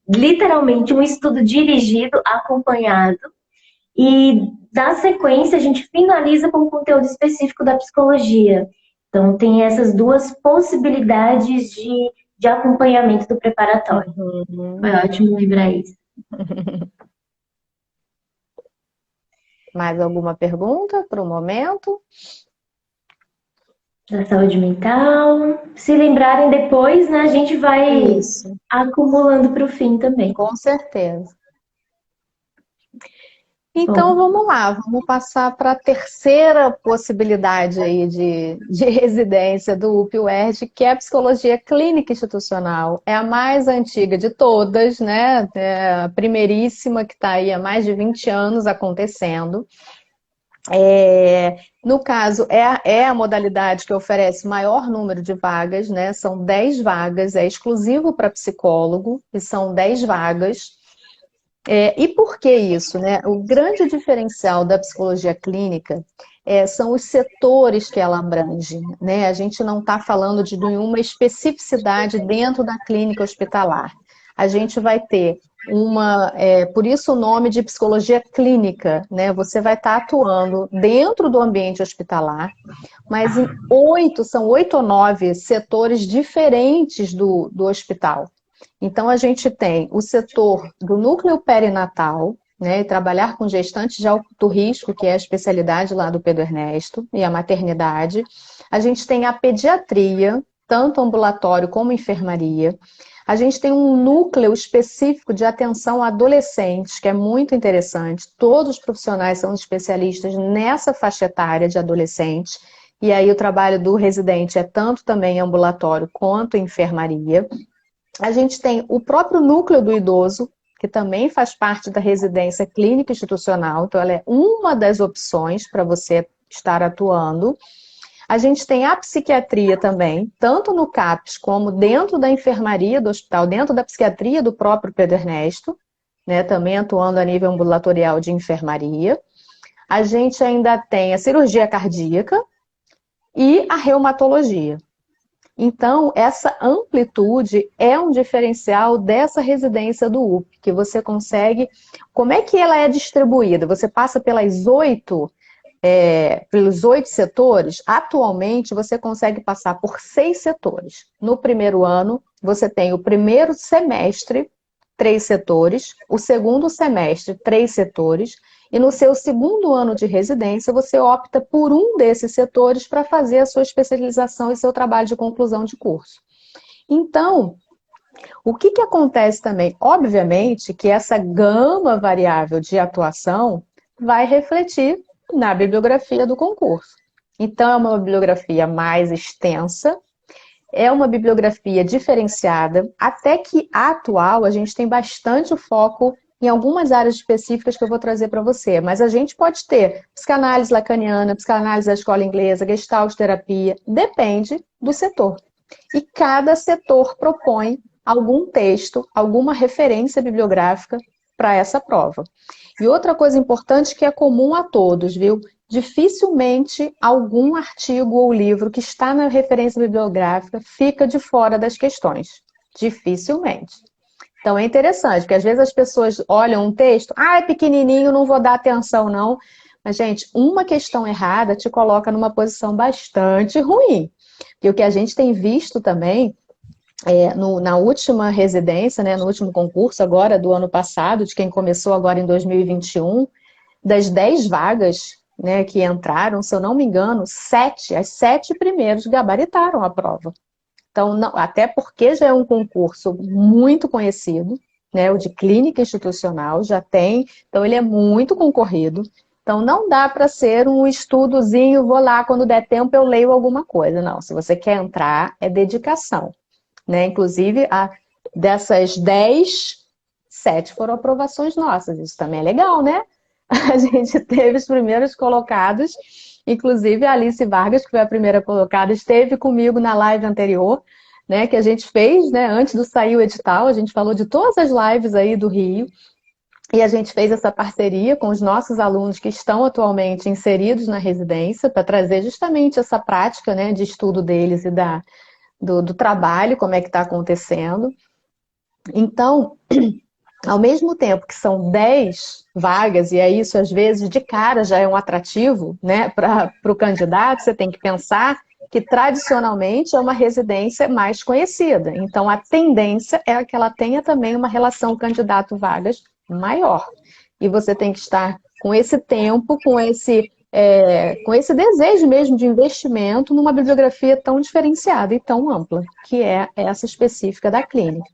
literalmente um estudo dirigido, acompanhado, e da sequência a gente finaliza com um conteúdo específico da psicologia. Então tem essas duas possibilidades de acompanhamento do preparatório. Foi ótimo lembrar isso. Mais alguma pergunta para o momento? Da saúde mental. Se lembrarem depois, né, a gente vai acumulando para o fim também. Com certeza. Então, vamos lá, vamos passar para a terceira possibilidade aí de residência do UPUERJ, que é a psicologia clínica institucional. É a mais antiga de todas, né? É a primeiríssima, que está aí há mais de 20 anos acontecendo. No caso, é a modalidade que oferece maior número de vagas, né? São 10 vagas, é exclusivo para psicólogo, e são 10 vagas. E por que isso, né? O grande diferencial da psicologia clínica são os setores que ela abrange, né? A gente não está falando de nenhuma especificidade dentro da clínica hospitalar. A gente vai ter por isso o nome de psicologia clínica, né? Você vai estar atuando dentro do ambiente hospitalar, mas são 8 ou 9 setores diferentes do hospital. Então, a gente tem o setor do núcleo perinatal, né, e trabalhar com gestantes de alto risco, que é a especialidade lá do Pedro Ernesto, e a maternidade. A gente tem a pediatria, tanto ambulatório como enfermaria. A gente tem um núcleo específico de atenção a adolescentes, que é muito interessante. Todos os profissionais são especialistas nessa faixa etária de adolescentes. E aí o trabalho do residente é tanto também ambulatório quanto enfermaria. A gente tem o próprio núcleo do idoso, que também faz parte da residência clínica institucional, então ela é uma das opções para você estar atuando. A gente tem a psiquiatria também, tanto no CAPS como dentro da enfermaria do hospital, dentro da psiquiatria do próprio Pedro Ernesto, né, também atuando a nível ambulatorial de enfermaria. A gente ainda tem a cirurgia cardíaca e a reumatologia. Então, essa amplitude é um diferencial dessa residência do UP, que você consegue... Como é que ela é distribuída? Você passa pelos 8 setores. Atualmente, você consegue passar por 6 setores. No primeiro ano, você tem o primeiro semestre, 3 setores. O segundo semestre, 3 setores. E no seu segundo ano de residência, você opta por um desses setores para fazer a sua especialização e seu trabalho de conclusão de curso. Então, o que acontece também? Obviamente que essa gama variável de atuação vai refletir na bibliografia do concurso. Então, é uma bibliografia mais extensa, é uma bibliografia diferenciada, até que a atual a gente tem bastante foco em algumas áreas específicas que eu vou trazer para você, mas a gente pode ter psicanálise lacaniana, psicanálise da escola inglesa, gestalt terapia, depende do setor. E cada setor propõe algum texto, alguma referência bibliográfica para essa prova. E outra coisa importante que é comum a todos, viu? Dificilmente algum artigo ou livro que está na referência bibliográfica fica de fora das questões. Dificilmente. Então é interessante, porque às vezes as pessoas olham um texto, é pequenininho, não vou dar atenção não. Mas, gente, uma questão errada te coloca numa posição bastante ruim. E o que a gente tem visto também, na última residência, né, no último concurso agora do ano passado, de quem começou agora em 2021, das 10 vagas, né, que entraram, se eu não me engano, as 7 primeiros gabaritaram a prova. Então, até porque já é um concurso muito conhecido, né, o de clínica institucional, já tem, então ele é muito concorrido. Então, não dá para ser um estudozinho, vou lá, quando der tempo eu leio alguma coisa. Não, se você quer entrar, é dedicação, né? Inclusive, dessas 10, 7 foram aprovações nossas. Isso também é legal, né? A gente teve os primeiros colocados, inclusive a Alice Vargas, que foi a primeira colocada, esteve comigo na live anterior, né, que a gente fez, né, antes do sair o edital. A gente falou de todas as lives aí do Rio, e a gente fez essa parceria com os nossos alunos que estão atualmente inseridos na residência, para trazer justamente essa prática, né, de estudo deles e do trabalho, como é que está acontecendo. Então, ao mesmo tempo que são 10 vagas, e é isso, às vezes, de cara já é um atrativo, né, para o candidato, você tem que pensar que tradicionalmente é uma residência mais conhecida. Então, a tendência é que ela tenha também uma relação candidato-vagas maior. E você tem que estar com esse tempo, com esse desejo mesmo de investimento numa bibliografia tão diferenciada e tão ampla, que é essa específica da clínica.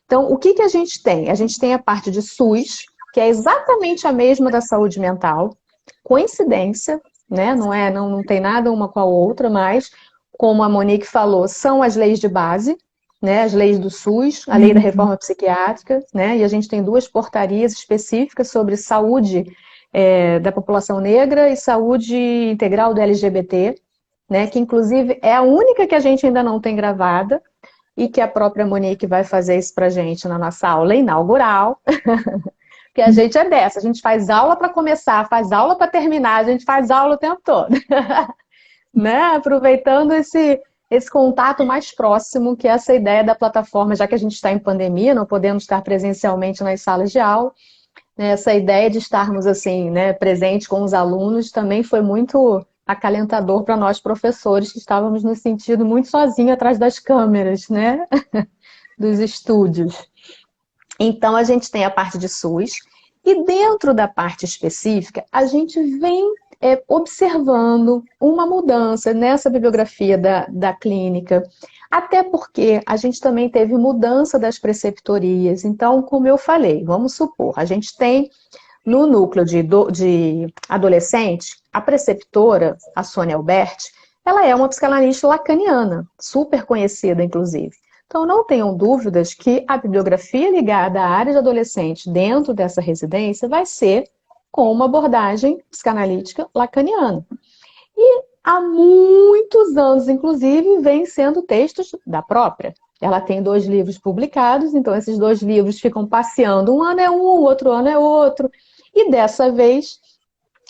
Então, o que a gente tem? A gente tem a parte de SUS, que é exatamente a mesma da saúde mental, coincidência, né? Não tem nada uma com a outra, mas, como a Monique falou, são as leis de base, né? As leis do SUS, a lei da reforma psiquiátrica, né? E a gente tem 2 portarias específicas sobre saúde da população negra e saúde integral do LGBT, né? Que inclusive é a única que a gente ainda não tem gravada, e que a própria Monique vai fazer isso pra gente na nossa aula inaugural. Porque a gente é dessa, a gente faz aula para começar, faz aula para terminar, a gente faz aula o tempo todo. Né? Aproveitando esse contato mais próximo, que é essa ideia da plataforma, já que a gente está em pandemia, não podemos estar presencialmente nas salas de aula, né? Essa ideia de estarmos assim, né, presente com os alunos também foi muito acalentador para nós professores, que estávamos nos sentindo muito sozinhos atrás das câmeras, né? Dos estúdios. Então, a gente tem a parte de SUS, e dentro da parte específica, a gente vem observando uma mudança nessa bibliografia da clínica, até porque a gente também teve mudança das preceptorias. Então, como eu falei, vamos supor, a gente tem no núcleo de adolescente, a preceptora, a Sônia Alberti, ela é uma psicanalista lacaniana, super conhecida, inclusive. Então, não tenham dúvidas que a bibliografia ligada à área de adolescente dentro dessa residência vai ser com uma abordagem psicanalítica lacaniana. E há muitos anos, inclusive, vem sendo textos da própria. Ela tem 2 livros publicados, então esses 2 livros ficam passeando. Um ano é um, o outro ano é outro. E dessa vez,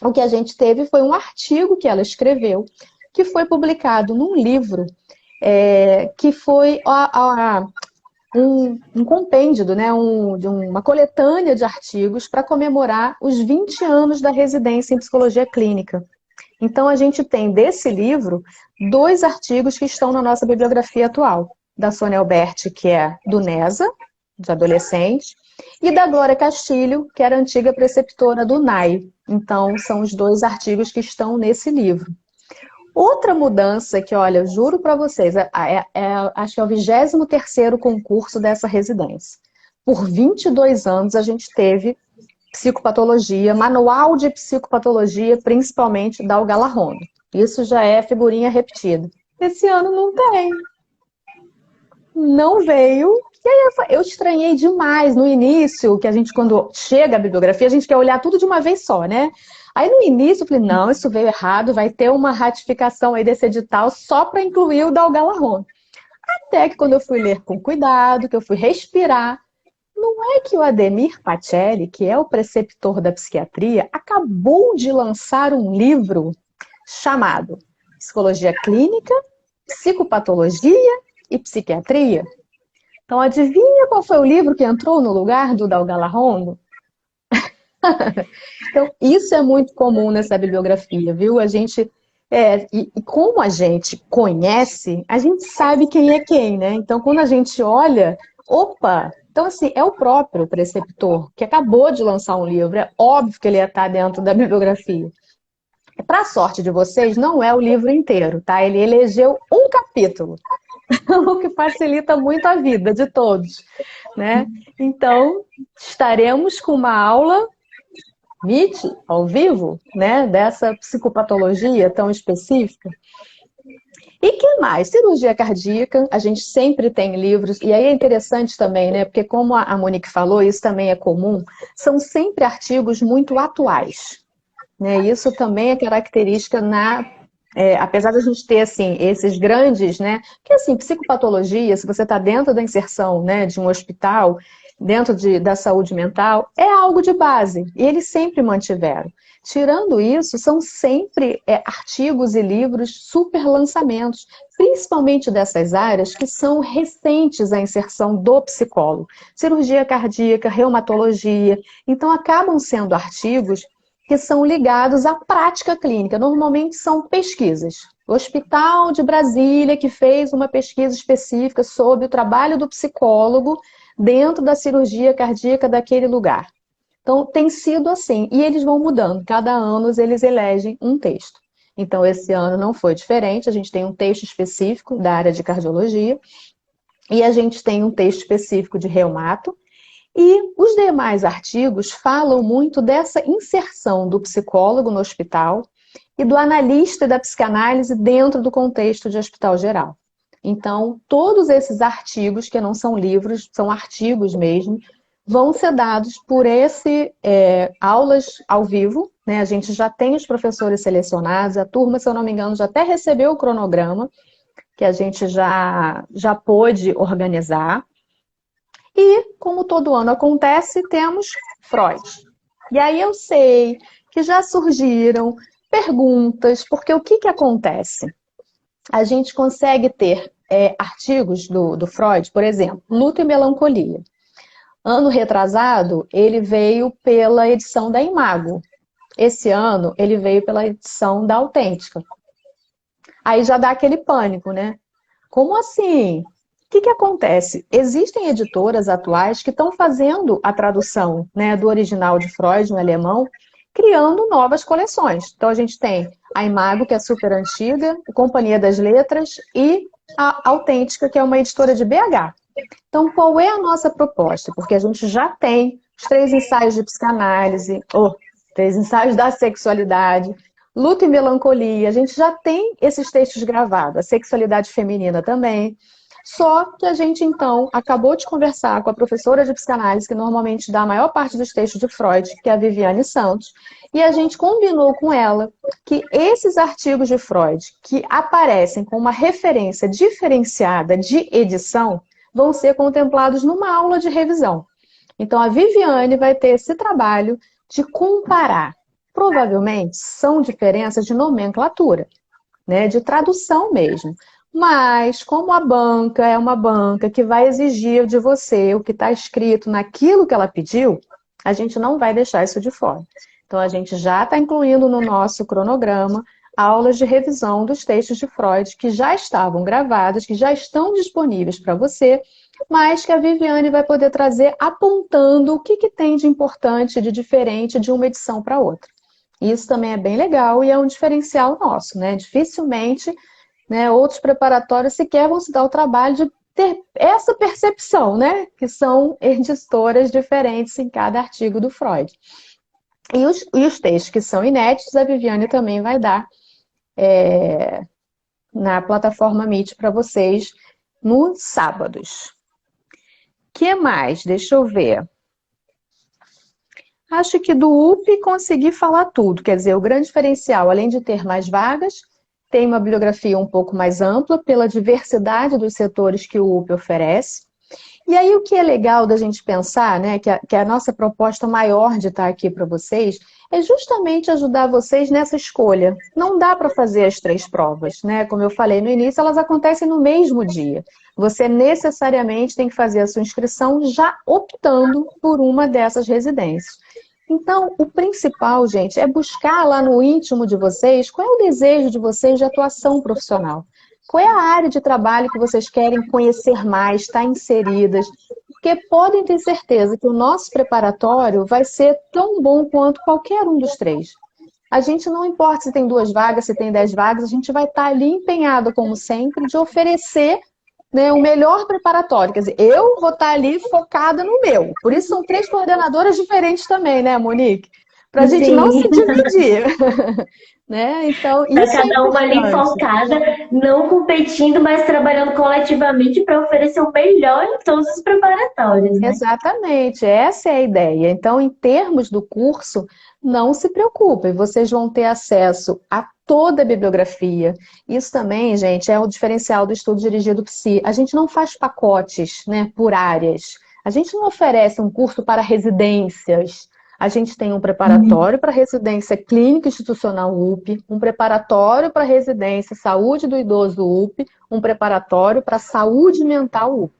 o que a gente teve foi um artigo que ela escreveu, que foi publicado num livro que foi um compêndio, né, de uma coletânea de artigos para comemorar os 20 anos da residência em psicologia clínica. Então, a gente tem desse livro 2 artigos que estão na nossa bibliografia atual, da Sônia Alberti, que é do NESA, de adolescente, e da Glória Castilho, que era antiga preceptora do NAI. Então, são os 2 artigos que estão nesse livro. Outra mudança que, olha, eu juro para vocês, acho que é o 23º concurso dessa residência. Por 22 anos a gente teve psicopatologia, manual de psicopatologia, principalmente da Galarrona. Isso já é figurinha repetida. Esse ano não tem. Não veio. E aí eu estranhei demais no início, que a gente, quando chega a bibliografia, a gente quer olhar tudo de uma vez só, né? Aí no início eu falei, não, isso veio errado, vai ter uma ratificação aí desse edital só para incluir o da Galarrona. Até que quando eu fui ler com cuidado, que eu fui respirar, não é que o Ademir Pacelli, que é o preceptor da psiquiatria, acabou de lançar um livro chamado Psicologia Clínica, Psicopatologia e Psiquiatria? Então, adivinha qual foi o livro que entrou no lugar do Dal Galarrondo? Então, isso é muito comum nessa bibliografia, viu? A gente, e como a gente conhece, a gente sabe quem é quem, né? Então, quando a gente olha, opa! Então, assim, é o próprio preceptor que acabou de lançar um livro, é óbvio que ele ia estar dentro da bibliografia. Para a sorte de vocês, não é o livro inteiro, tá? Ele elegeu um capítulo, o que facilita muito a vida de todos, né? Então, estaremos com uma aula Meet ao vivo, né, dessa psicopatologia tão específica. E que mais? Cirurgia cardíaca, a gente sempre tem livros, e aí é interessante também, né? Porque como a Monique falou, isso também é comum, são sempre artigos muito atuais, né? Isso também é característica apesar de a gente ter, assim, esses grandes, né? Porque, assim, psicopatologia, se você está dentro da inserção, né, de um hospital, dentro da saúde mental, é algo de base, e eles sempre mantiveram. Tirando isso, são sempre artigos e livros super lançamentos, principalmente dessas áreas que são recentes à inserção do psicólogo. Cirurgia cardíaca, reumatologia. Então, acabam sendo artigos que são ligados à prática clínica. Normalmente são pesquisas. O Hospital de Brasília, que fez uma pesquisa específica sobre o trabalho do psicólogo dentro da cirurgia cardíaca daquele lugar. Então, tem sido assim, e eles vão mudando. Cada ano eles elegem um texto. Então, esse ano não foi diferente, a gente tem um texto específico da área de cardiologia, e a gente tem um texto específico de reumato, e os demais artigos falam muito dessa inserção do psicólogo no hospital e do analista da psicanálise dentro do contexto de hospital geral. Então, todos esses artigos, que não são livros, são artigos mesmo, vão ser dados por aulas ao vivo, né? A gente já tem os professores selecionados, a turma, se eu não me engano, já até recebeu o cronograma, que a gente já pôde organizar. E, como todo ano acontece, temos Freud. E aí eu sei que já surgiram perguntas, porque o que acontece? A gente consegue ter artigos do Freud, por exemplo, Luto e Melancolia. Ano retrasado, ele veio pela edição da Imago. Esse ano, ele veio pela edição da Autêntica. Aí já dá aquele pânico, né? Como assim? O que acontece? Existem editoras atuais que estão fazendo a tradução, né, do original de Freud, no alemão, criando novas coleções. Então, a gente tem a Imago, que é super antiga, a Companhia das Letras, e a Autêntica, que é uma editora de BH. Então, qual é a nossa proposta? Porque a gente já tem os 3 ensaios de psicanálise, 3 ensaios da sexualidade, Luto e Melancolia, a gente já tem esses textos gravados, a sexualidade feminina também. Só que a gente, então, acabou de conversar com a professora de psicanálise, que normalmente dá a maior parte dos textos de Freud, que é a Viviane Santos, e a gente combinou com ela que esses artigos de Freud, que aparecem com uma referência diferenciada de edição, vão ser contemplados numa aula de revisão. Então, a Viviane vai ter esse trabalho de comparar. Provavelmente são diferenças de nomenclatura, né, de tradução mesmo. Mas, como a banca é uma banca que vai exigir de você o que está escrito naquilo que ela pediu, a gente não vai deixar isso de fora. Então, a gente já está incluindo no nosso cronograma aulas de revisão dos textos de Freud que já estavam gravados, que já estão disponíveis para você, mas que a Viviane vai poder trazer apontando o que tem de importante, de diferente de uma edição para outra. Isso também é bem legal e é um diferencial nosso, né? Dificilmente, né, outros preparatórios sequer vão se dar o trabalho de ter essa percepção, né? Que são editoras diferentes em cada artigo do Freud. E os textos que são inéditos, a Viviane também vai dar na plataforma Meet para vocês nos sábados. O que mais? Deixa eu ver. Acho que do UP consegui falar tudo. Quer dizer, o grande diferencial, além de ter mais vagas, tem uma bibliografia um pouco mais ampla pela diversidade dos setores que o UP oferece. E aí o que é legal da gente pensar, né, que a nossa proposta maior de estar aqui para vocês, é justamente ajudar vocês nessa escolha. Não dá para fazer as 3 provas, né? Como eu falei no início, elas acontecem no mesmo dia. Você necessariamente tem que fazer a sua inscrição já optando por uma dessas residências. Então, o principal, gente, é buscar lá no íntimo de vocês qual é o desejo de vocês de atuação profissional. Qual é a área de trabalho que vocês querem conhecer mais, estar inseridas? Porque podem ter certeza que o nosso preparatório vai ser tão bom quanto qualquer um dos 3. A gente não importa se tem 2 vagas, se tem 10 vagas, a gente vai estar ali empenhado, como sempre, de oferecer, né, o melhor preparatório. Quer dizer, eu vou estar ali focada no meu. Por isso são 3 coordenadoras diferentes também, né, Monique? para a gente não Sim, se dividir. Né? Então, para isso é cada uma ali importante. focada, não competindo, mas trabalhando coletivamente para oferecer o melhor em todos os preparatórios, né? Exatamente, essa é a ideia. Então, em termos do curso, não se preocupem, vocês vão ter acesso a toda a bibliografia. Isso também, gente, é o diferencial do estudo dirigido Psi. A gente não faz pacotes, né, por áreas. A gente não oferece um curso para residências. A gente tem um preparatório para residência clínica institucional UP, um preparatório para residência saúde do idoso UP, um preparatório para saúde mental UP,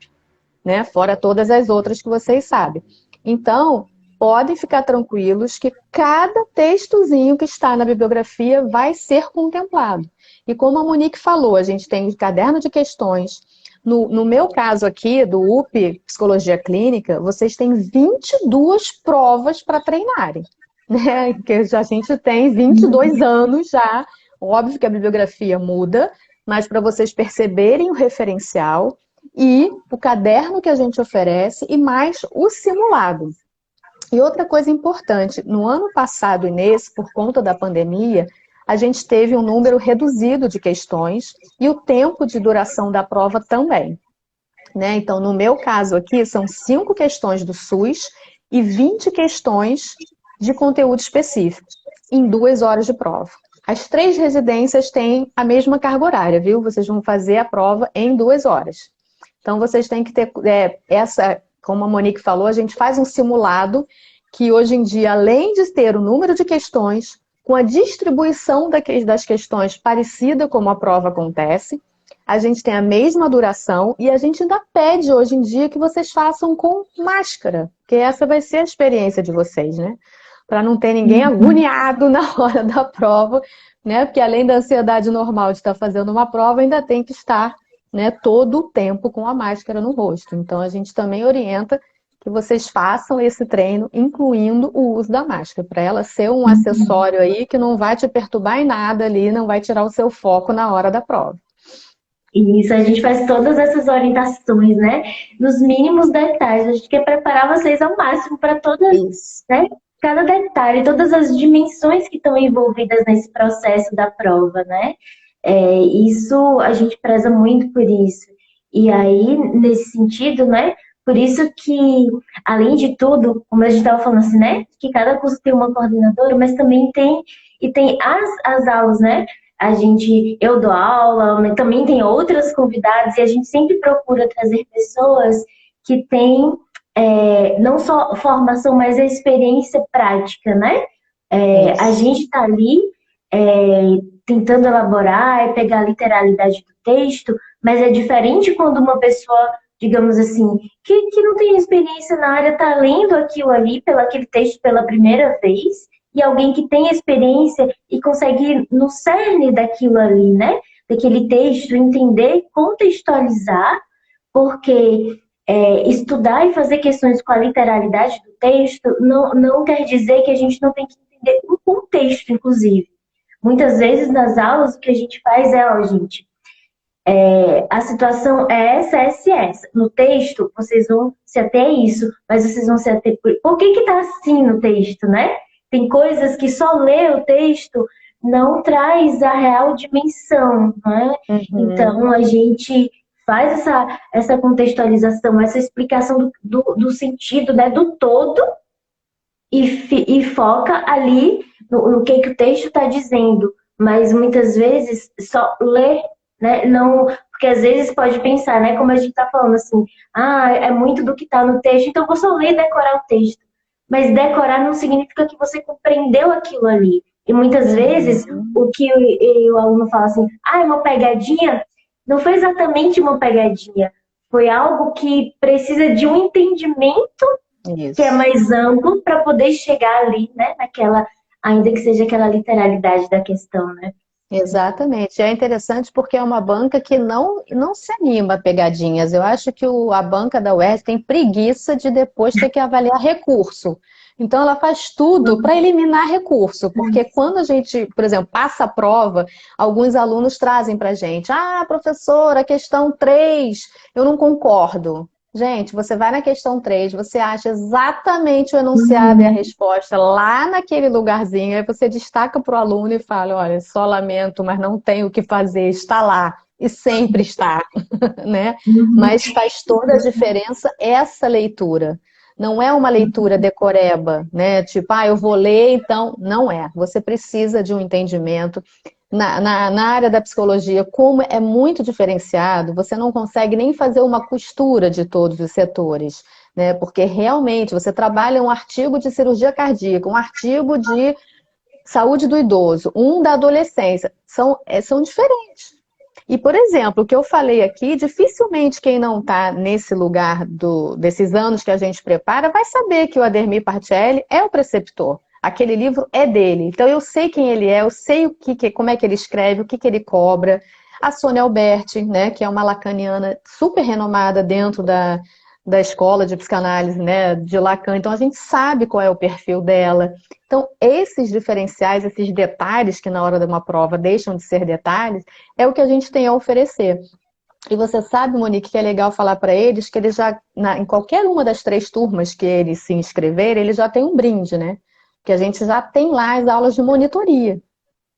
né? Fora todas as outras que vocês sabem. Então, podem ficar tranquilos que cada textozinho que está na bibliografia vai ser contemplado. E como a Monique falou, a gente tem caderno de questões. No meu caso aqui, do UP Psicologia Clínica, vocês têm 22 provas para treinarem. Né? Que a gente tem 22 anos já. Óbvio que a bibliografia muda, mas para vocês perceberem o referencial, e o caderno que a gente oferece e mais o simulado. E outra coisa importante, no ano passado e nesse, por conta da pandemia, a gente teve um número reduzido de questões e o tempo de duração da prova também. Né? Então, no meu caso aqui, são 5 questões do SUS e 20 questões de conteúdo específico, em 2 horas de prova. As 3 residências têm a mesma carga horária, viu? Vocês vão fazer a prova em 2 horas. Então, vocês têm que ter como a Monique falou, a gente faz um simulado que hoje em dia, além de ter o número de questões, com a distribuição das questões parecida como a prova acontece, a gente tem a mesma duração e a gente ainda pede hoje em dia que vocês façam com máscara, que essa vai ser a experiência de vocês, né? Para não ter ninguém agoniado na hora da prova, né? Porque além da ansiedade normal de estar fazendo uma prova, ainda tem que estar, né, todo o tempo com a máscara no rosto. Então, a gente também orienta que vocês façam esse treino, incluindo o uso da máscara, para ela ser um acessório aí que não vai te perturbar em nada ali, não vai tirar o seu foco na hora da prova. Isso, a gente faz todas essas orientações, né? Nos mínimos detalhes. A gente quer preparar vocês ao máximo para todas, Isso. né? Cada detalhe, todas as dimensões que estão envolvidas nesse processo da prova, né? Isso a gente preza muito por isso. E aí, nesse sentido, né? Por isso que, além de tudo, como a gente estava falando assim, né? Que cada curso tem uma coordenadora, mas também tem as aulas, né? Eu dou aula, mas também tem outras convidadas e a gente sempre procura trazer pessoas que têm não só formação, mas a experiência prática, né? A gente está ali tentando elaborar e pegar a literalidade do texto, mas é diferente quando uma pessoa, digamos assim, que não tem experiência na área, está lendo aquilo ali, aquele texto pela primeira vez, e alguém que tem experiência e consegue ir no cerne daquilo ali, né? Daquele texto, entender, contextualizar, porque estudar e fazer questões com a literalidade do texto não quer dizer que a gente não tem que entender o contexto, inclusive. Muitas vezes nas aulas o que a gente faz gente, a situação é essa. No texto, vocês vão se ater a isso, mas vocês vão se ater por que está assim no texto, né? Tem coisas que só ler o texto não traz a real dimensão, né? Então, a gente faz essa contextualização, essa explicação do sentido, né, do todo e foca ali no que o texto está dizendo. Mas, muitas vezes, só ler, né? Não, porque, às vezes, pode pensar, né, como a gente está falando assim, é muito do que está no texto, então eu vou só ler e decorar o texto. Mas decorar não significa que você compreendeu aquilo ali. E muitas vezes o que o aluno fala assim, é uma pegadinha, não foi exatamente uma pegadinha. Foi algo que precisa de um entendimento que é mais amplo para poder chegar ali, né, naquela, ainda que seja aquela literalidade da questão, né? Exatamente. É interessante porque é uma banca que não se anima a pegadinhas. Eu acho que a banca da UERJ tem preguiça de depois ter que avaliar recurso. Então, ela faz tudo para eliminar recurso, porque quando a gente, por exemplo, passa a prova, alguns alunos trazem para a gente, professora, questão 3, eu não concordo. Gente, você vai na questão 3, você acha exatamente o enunciado e a Uhum. resposta lá naquele lugarzinho, aí você destaca para o aluno e fala, olha, só lamento, mas não tem o que fazer, está lá, e sempre está, né? Uhum. Mas faz toda a diferença essa leitura. Não é uma leitura decoreba, né? Tipo, eu vou ler, então. Não é. Você precisa de um entendimento. Na área da psicologia, como é muito diferenciado, você não consegue nem fazer uma costura de todos os setores, né? Porque realmente você trabalha um artigo de cirurgia cardíaca, um artigo de saúde do idoso, um da adolescência, são diferentes. E, por exemplo, o que eu falei aqui, dificilmente quem não está nesse lugar desses anos que a gente prepara vai saber que o Ademir Partielli é o preceptor. Aquele livro é dele. Então eu sei quem ele é, eu sei como é que ele escreve, o que ele cobra. A Sônia Alberti, né, que é uma lacaniana super renomada dentro da escola de psicanálise, né, de Lacan. Então a gente sabe qual é o perfil dela. Então esses diferenciais, esses detalhes que na hora de uma prova deixam de ser detalhes, é o que a gente tem a oferecer. E você sabe, Monique, que é legal falar para eles que eles já, em qualquer uma das 3 turmas que eles se inscreverem, eles já têm um brinde, né? Que a gente já tem lá as aulas de monitoria.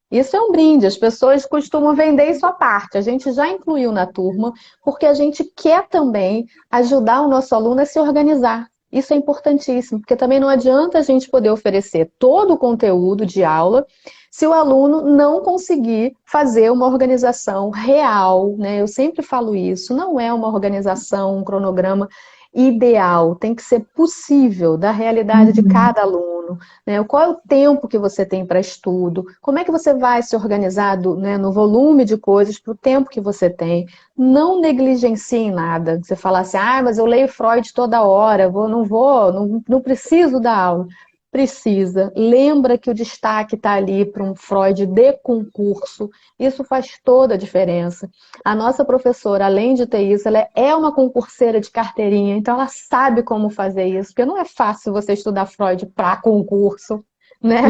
Isso é um brinde, as pessoas costumam vender isso à parte. A gente já incluiu na turma, porque a gente quer também ajudar o nosso aluno a se organizar. Isso é importantíssimo, porque também não adianta a gente poder oferecer todo o conteúdo de aula se o aluno não conseguir fazer uma organização real, né? Eu sempre falo isso, não é uma organização, um cronograma ideal, tem que ser possível da realidade de Uhum. cada aluno, né? Qual é o tempo que você tem para estudo? Como é que você vai se organizar né, no volume de coisas para o tempo que você tem? Não negligencie em nada. Você fala assim, mas eu leio Freud toda hora, não preciso da aula. Precisa. Lembra que o destaque está ali para um Freud de concurso. Isso faz toda a diferença. A nossa professora, além de ter isso, ela é uma concurseira de carteirinha, então ela sabe como fazer isso, porque não é fácil você estudar Freud para concurso, né?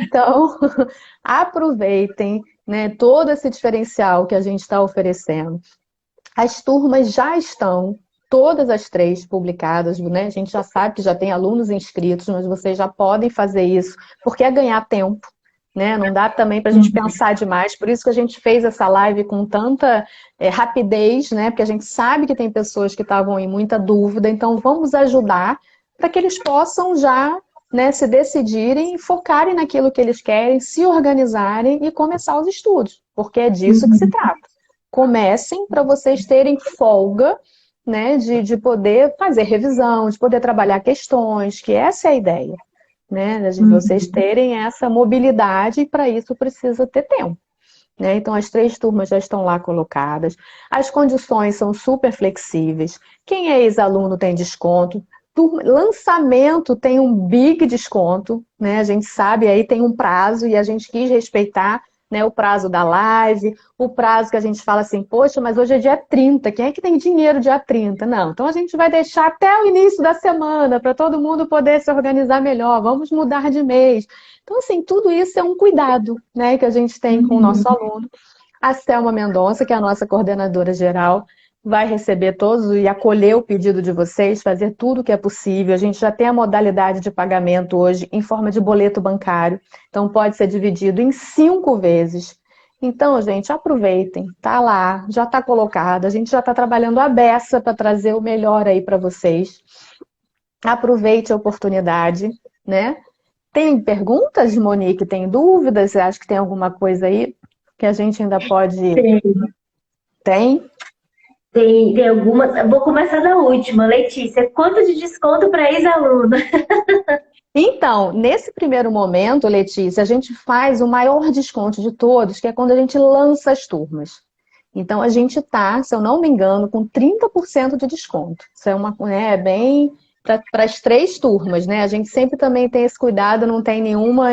Então, aproveitem, né, todo esse diferencial que a gente está oferecendo. As turmas já estão, todas as 3 publicadas, né? A gente já sabe que já tem alunos inscritos, mas vocês já podem fazer isso, porque é ganhar tempo, né? Não dá também para a gente Uhum. pensar demais, por isso que a gente fez essa live com tanta rapidez, né? Porque a gente sabe que tem pessoas que estavam em muita dúvida, então vamos ajudar para que eles possam já, né, se decidirem e focarem naquilo que eles querem, se organizarem e começar os estudos, porque é disso que se Uhum. trata. Comecem para vocês terem folga, né, de poder fazer revisão, de poder trabalhar questões, que essa é a ideia, né, de vocês Uhum. terem essa mobilidade e para isso precisa ter tempo. Né? Então, as 3 turmas já estão lá colocadas, as condições são super flexíveis. Quem é ex-aluno tem desconto. Lançamento tem um big desconto, né? A gente sabe, aí tem um prazo e a gente quis respeitar, né, o prazo da live, o prazo que a gente fala assim, poxa, mas hoje é dia 30, quem é que tem dinheiro dia 30? Não, então a gente vai deixar até o início da semana para todo mundo poder se organizar melhor, vamos mudar de mês. Então, assim, tudo isso é um cuidado, né, que a gente tem com o nosso Uhum. aluno. A Selma Mendonça, que é a nossa coordenadora geral, vai receber todos e acolher o pedido de vocês, fazer tudo o que é possível. A gente já tem a modalidade de pagamento hoje em forma de boleto bancário, então pode ser dividido em 5 vezes. Então, gente, aproveitem, tá lá, já está colocado, a gente já está trabalhando a beça para trazer o melhor aí para vocês. Aproveite a oportunidade, né? Tem perguntas, Monique? Tem dúvidas? Você acha que tem alguma coisa aí que a gente ainda pode. Tem, Tem? tem algumas. Eu vou começar da última, Letícia. Quanto de desconto para ex-aluno? Então, nesse primeiro momento, Letícia, a gente faz o maior desconto de todos, que é quando a gente lança as turmas. Então, a gente está, se eu não me engano, com 30% de desconto. Isso é uma, né, bem para as 3 turmas, né? A gente sempre também tem esse cuidado, não tem nenhuma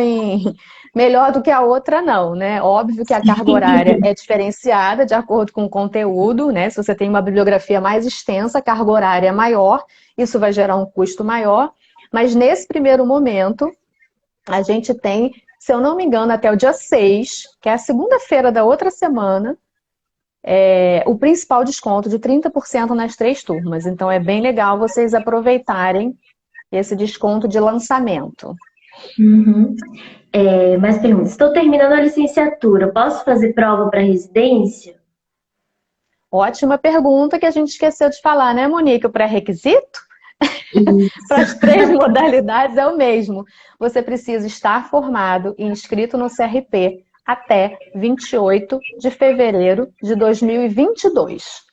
melhor do que a outra, não, né? Óbvio que a carga horária é diferenciada de acordo com o conteúdo, né? Se você tem uma bibliografia mais extensa, a carga horária é maior, isso vai gerar um custo maior. Mas nesse primeiro momento, a gente tem, se eu não me engano, até o dia 6, que é a segunda-feira da outra semana, o principal desconto de 30% nas 3 turmas. Então é bem legal vocês aproveitarem esse desconto de lançamento. Uhum. Mais perguntas. Estou terminando a licenciatura, posso fazer prova para residência? Ótima pergunta que a gente esqueceu de falar, né, Monique? O pré-requisito para as 3 modalidades é o mesmo. Você precisa estar formado e inscrito no CRP até 28 de fevereiro de 2022.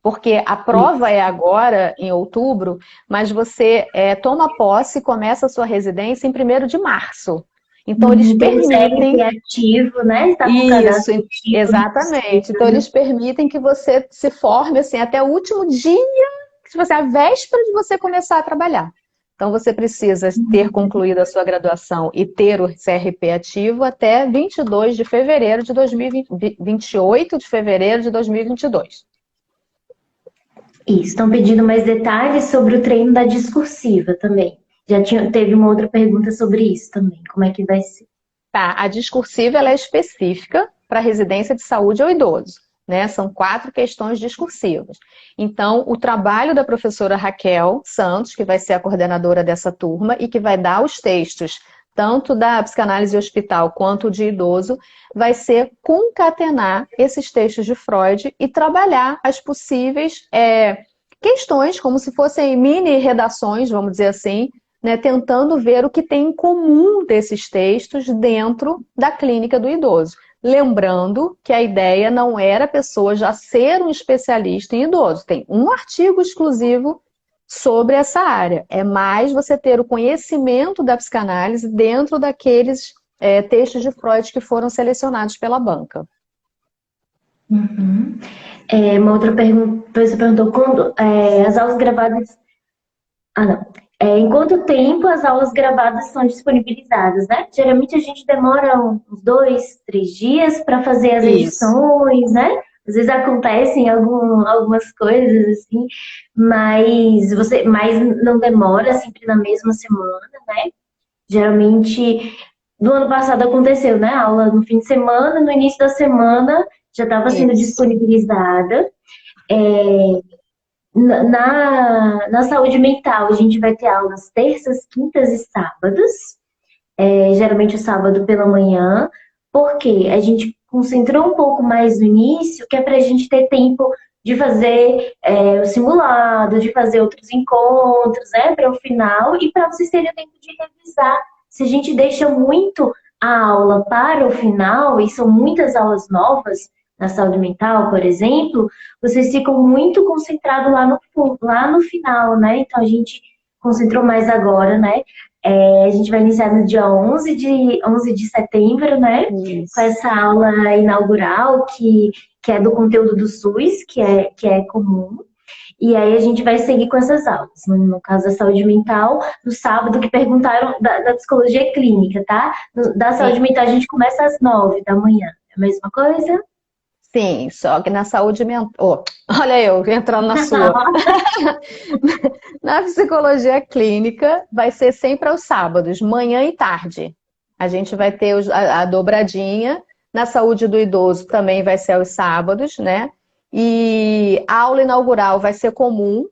Porque a prova é agora, em outubro, mas você toma posse e começa a sua residência em 1º de março. Então, eles permitem... ativo, né? Está com Isso, exatamente. Então, eles permitem que você se forme assim, até o último dia, tipo assim, a véspera de você começar a trabalhar. Então, você precisa ter concluído a sua graduação e ter o CRP ativo até 22 de fevereiro de 2020, 28 de fevereiro de 2022. Isso, estão pedindo mais detalhes sobre o treino da discursiva também. Teve uma outra pergunta sobre isso também, como é que vai ser? Tá, a discursiva ela é específica para residência de saúde ao idoso, né? São 4 questões discursivas. Então, o trabalho da professora Raquel Santos, que vai ser a coordenadora dessa turma e que vai dar os textos, tanto da psicanálise hospital quanto de idoso, vai ser concatenar esses textos de Freud e trabalhar as possíveis questões, como se fossem mini redações, vamos dizer assim, né, tentando ver o que tem em comum desses textos dentro da clínica do idoso. Lembrando que a ideia não era a pessoa já ser um especialista em idoso. Tem um artigo exclusivo sobre essa área. É mais você ter o conhecimento da psicanálise dentro daqueles textos de Freud que foram selecionados pela banca. Uhum. Uma outra pergunta, você perguntou quando as aulas gravadas... não. Em quanto tempo as aulas gravadas são disponibilizadas, né? Geralmente a gente demora uns 2, 3 dias para fazer as edições, né? Às vezes acontecem algumas coisas assim, mas não demora sempre na mesma semana, né? Geralmente, no ano passado aconteceu, né? A aula no fim de semana, no início da semana já estava sendo disponibilizada. Na saúde mental, a gente vai ter aulas terças, quintas e sábados. Geralmente o sábado pela manhã, porque a gente concentrou um pouco mais no início, que é para a gente ter tempo de fazer o simulado, de fazer outros encontros, né, para o final, e para vocês terem o tempo de revisar. Se a gente deixa muito a aula para o final, e são muitas aulas novas na saúde mental, por exemplo, vocês ficam muito concentrados lá no final, né? Então a gente concentrou mais agora, né? A gente vai iniciar no dia 11 de setembro, né? Isso. Com essa aula inaugural, que é do conteúdo do SUS, que é comum. E aí a gente vai seguir com essas aulas. No caso da saúde mental, no sábado, que perguntaram da psicologia clínica, tá? Da saúde mental a gente começa às 9 da manhã. É a mesma coisa? Sim, só que na saúde mental... olha eu entrando na sua. Na psicologia clínica, vai ser sempre aos sábados, manhã e tarde. A gente vai ter a dobradinha. Na saúde do idoso também vai ser aos sábados, né? E a aula inaugural vai ser comum,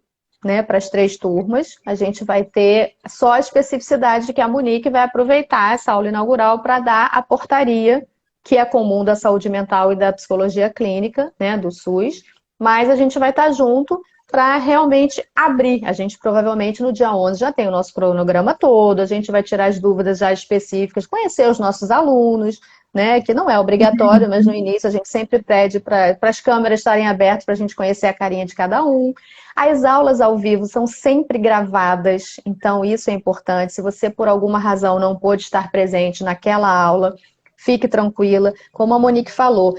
né, para as 3 turmas. A gente vai ter só a especificidade de que a Monique vai aproveitar essa aula inaugural para dar a portaria que é comum da saúde mental e da psicologia clínica, né, do SUS, mas a gente vai estar junto para realmente abrir. A gente provavelmente no dia 11 já tem o nosso cronograma todo, a gente vai tirar as dúvidas já específicas, conhecer os nossos alunos, né, que não é obrigatório, mas no início a gente sempre pede para as câmeras estarem abertas para a gente conhecer a carinha de cada um. As aulas ao vivo são sempre gravadas, então isso é importante. Se você por alguma razão não pôde estar presente naquela aula, fique tranquila. Como a Monique falou,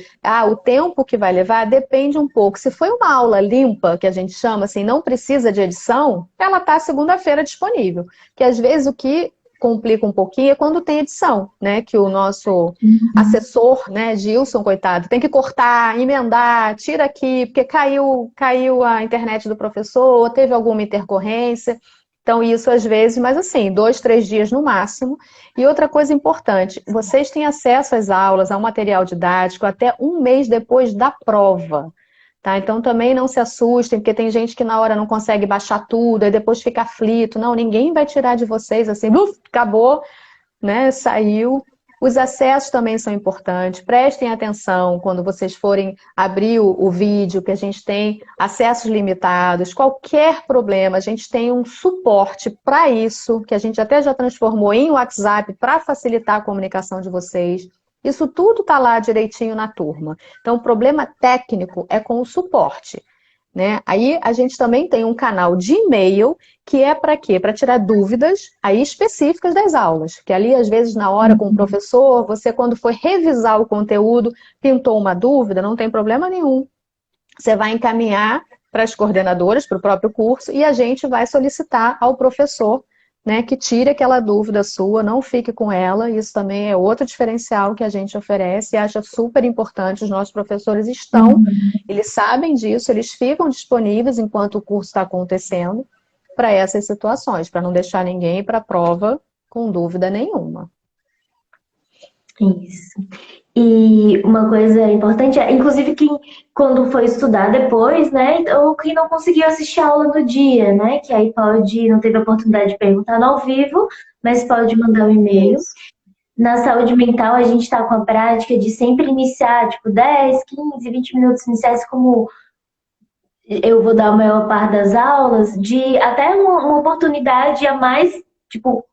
o tempo que vai levar depende um pouco. Se foi uma aula limpa, que a gente chama assim, não precisa de edição, ela está segunda-feira disponível. Que às vezes o que complica um pouquinho é quando tem edição, né? Que o nosso assessor, né, Gilson, coitado, tem que cortar, emendar, tira aqui, porque caiu a internet do professor, teve alguma intercorrência. Então, isso às vezes, mas assim, 2, 3 dias no máximo. E outra coisa importante, vocês têm acesso às aulas, ao material didático até um mês depois da prova. Tá? Então também não se assustem, porque tem gente que na hora não consegue baixar tudo, e depois fica aflito. Não, ninguém vai tirar de vocês assim, acabou, né? Saiu. Os acessos também são importantes. Prestem atenção quando vocês forem abrir o vídeo, que a gente tem acessos limitados. Qualquer problema, a gente tem um suporte para isso, que a gente até já transformou em WhatsApp para facilitar a comunicação de vocês. Isso tudo está lá direitinho na turma. Então, o problema técnico é com o suporte, né? Aí a gente também tem um canal de e-mail que é para quê? Para tirar dúvidas aí específicas das aulas. Que ali, às vezes, na hora com o professor, você, quando for revisar o conteúdo, pintou uma dúvida, não tem problema nenhum. Você vai encaminhar para as coordenadoras, para o próprio curso, e a gente vai solicitar ao professor, né, que tire aquela dúvida sua, não fique com ela. Isso também é outro diferencial que a gente oferece e acha super importante. Os nossos professores estão, eles sabem disso, eles ficam disponíveis enquanto o curso está acontecendo para essas situações, para não deixar ninguém para a prova com dúvida nenhuma. Isso. E uma coisa importante é, inclusive, quando for estudar depois, né, ou quem não conseguiu assistir a aula no dia, né, que aí não teve a oportunidade de perguntar no ao vivo, mas pode mandar um e-mail. Na saúde mental, a gente está com a prática de sempre iniciar, tipo, 10, 15, 20 minutos iniciais, como eu vou dar a maior parte das aulas, de até uma oportunidade a mais, tipo,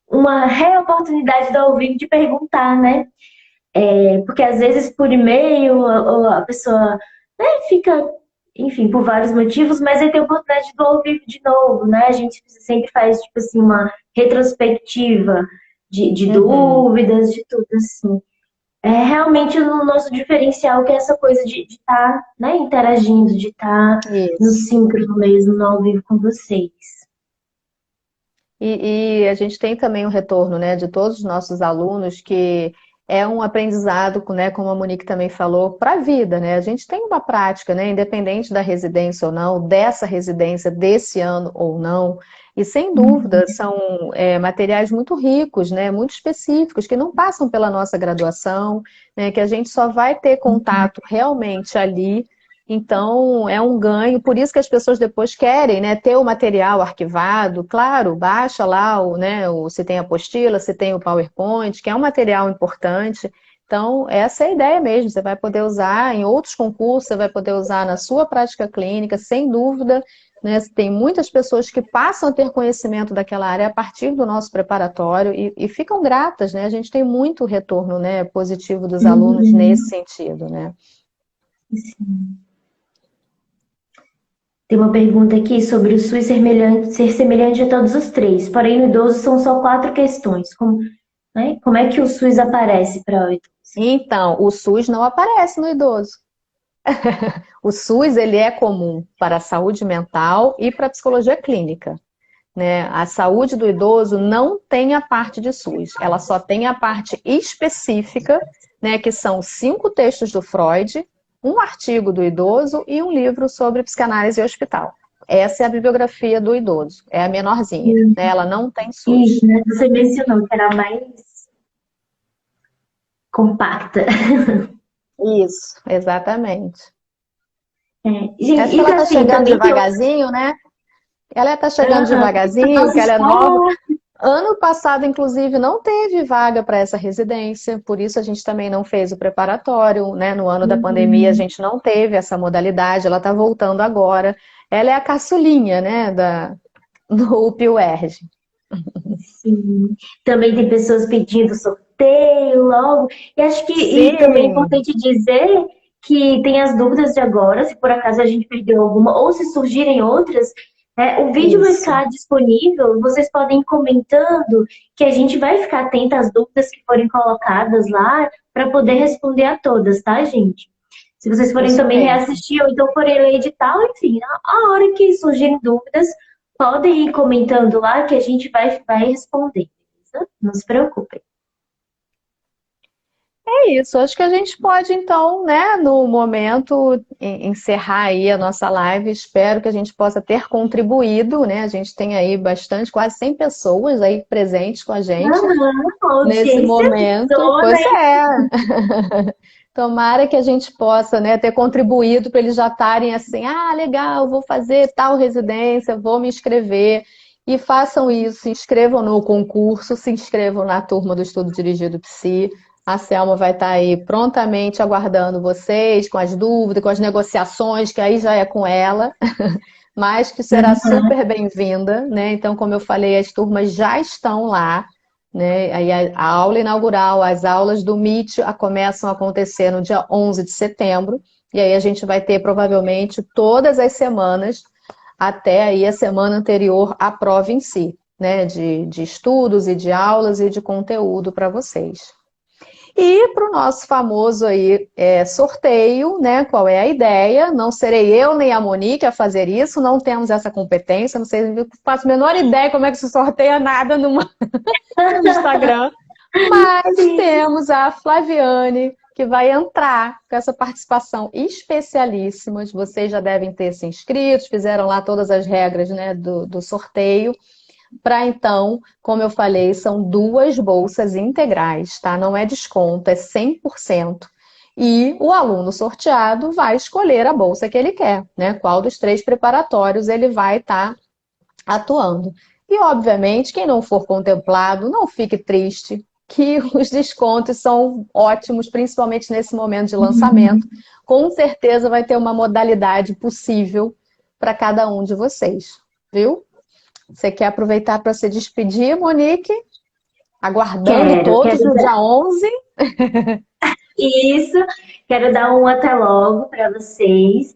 uma reoportunidade do ao vivo de perguntar, né? Porque às vezes por e-mail a pessoa, né, fica, enfim, por vários motivos, mas aí tem a oportunidade do ao vivo de novo, né? A gente sempre faz, tipo assim, uma retrospectiva de dúvidas, de tudo assim. É realmente o nosso diferencial, que é essa coisa de estar, né, interagindo, de estar no síncrono mesmo, no ao vivo com vocês. E a gente tem também um retorno, né, de todos os nossos alunos, que é um aprendizado, né, como a Monique também falou, para a vida, né? A gente tem uma prática, né, independente da residência ou não, dessa residência, desse ano ou não, e sem dúvida são materiais muito ricos, né, muito específicos, que não passam pela nossa graduação, né, que a gente só vai ter contato realmente ali. Então, é um ganho, por isso que as pessoas depois querem, né, ter o material arquivado. Claro, baixa lá, se tem a apostila, se tem o PowerPoint, que é um material importante. Então, essa é a ideia mesmo, você vai poder usar em outros concursos, você vai poder usar na sua prática clínica, sem dúvida, né? Tem muitas pessoas que passam a ter conhecimento daquela área a partir do nosso preparatório e ficam gratas, né? A gente tem muito retorno, né, positivo dos alunos nesse sentido, né? Sim. Tem uma pergunta aqui sobre o SUS ser semelhante a todos os três, porém no idoso são só 4 questões. Como é que o SUS aparece para o idoso? Então, o SUS não aparece no idoso. O SUS, ele é comum para a saúde mental e para a psicologia clínica, né? A saúde do idoso não tem a parte de SUS, ela só tem a parte específica, né, que são 5 textos do Freud, um artigo do idoso e um livro sobre psicanálise e hospital. Essa é a bibliografia do idoso, é a menorzinha, né? Ela não tem SUS. Isso, né? Você mencionou que era mais compacta. Isso, exatamente. Gente, Acho que ela está assim, chegando também tem devagarzinho, né? Ela está chegando devagarzinho, que ela é nova. Ano passado, inclusive, não teve vaga para essa residência, por isso a gente também não fez o preparatório, né? No ano da pandemia a gente não teve essa modalidade, ela está voltando agora. Ela é a caçulinha, né, do UPUERJ. Sim. Também tem pessoas pedindo sorteio logo. E acho que e também é importante dizer que tem as dúvidas de agora, se por acaso a gente perdeu alguma, ou se surgirem outras, o vídeo vai ficar disponível, vocês podem ir comentando, que a gente vai ficar atenta às dúvidas que forem colocadas lá, para poder responder a todas, tá, gente? Se vocês forem também reassistir, ou então forem ler edital, enfim, a hora que surgirem dúvidas, podem ir comentando lá que a gente vai responder, beleza? Não se preocupem. É isso, acho que a gente pode então, né, no momento, encerrar aí a nossa live. Espero que a gente possa ter contribuído, né? A gente tem aí bastante, quase 100 pessoas aí presentes com a gente Aham, nesse audiência momento. toda. Pois é, tomara que a gente possa, né, ter contribuído para eles já estarem assim, ah, legal, vou fazer tal residência, vou me inscrever. E façam isso, se inscrevam no concurso, se inscrevam na turma do Estudo Dirigido Psi. A Selma vai estar aí prontamente aguardando vocês, com as dúvidas, com as negociações, que aí já é com ela, mas que será super bem-vinda, né? Então, como eu falei, as turmas já estão lá, né? Aí a aula inaugural, as aulas do Meet começam a acontecer no dia 11 de setembro, e aí a gente vai ter provavelmente todas as semanas até aí a semana anterior à prova em si, né? De estudos e de aulas e de conteúdo para vocês. E para o nosso famoso aí sorteio, né? Qual é a ideia? Não serei eu nem a Monique a fazer isso, não temos essa competência, não sei, não faço a menor ideia como é que se sorteia nada no Instagram, mas Sim. temos a Flaviane, que vai entrar com essa participação especialíssima. Vocês já devem ter se inscritos, fizeram lá todas as regras, né, do sorteio. Para então, como eu falei, são 2 bolsas integrais, tá? Não é desconto, é 100%. E o aluno sorteado vai escolher a bolsa que ele quer, né? Qual dos 3 preparatórios ele vai estar atuando. E, obviamente, quem não for contemplado, não fique triste, que os descontos são ótimos, principalmente nesse momento de lançamento. Com certeza vai ter uma modalidade possível para cada um de vocês, viu? Você quer aproveitar para se despedir, Monique? Aguardando Quero todos no dia 11. isso, quero dar um até logo para vocês.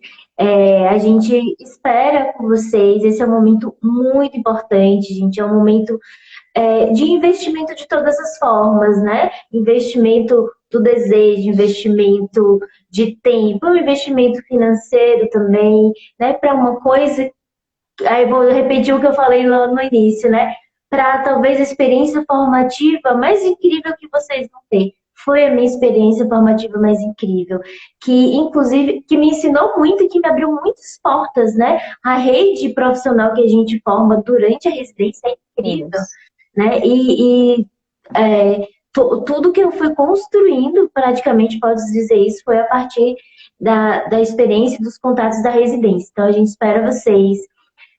A gente espera por vocês. Esse é um momento muito importante, gente. É um momento de investimento de todas as formas, né? Investimento do desejo, investimento de tempo, um investimento financeiro também, né? Para uma coisa, aí vou repetir o que eu falei lá no início, né? Para talvez a experiência formativa mais incrível que vocês vão ter. Foi a minha experiência formativa mais incrível, que inclusive que me ensinou muito e que me abriu muitas portas, né? A rede profissional que a gente forma durante a residência é incrível, Isso. né? Tudo que eu fui construindo, praticamente, posso dizer isso, foi a partir da experiência e dos contatos da residência. Então, a gente espera vocês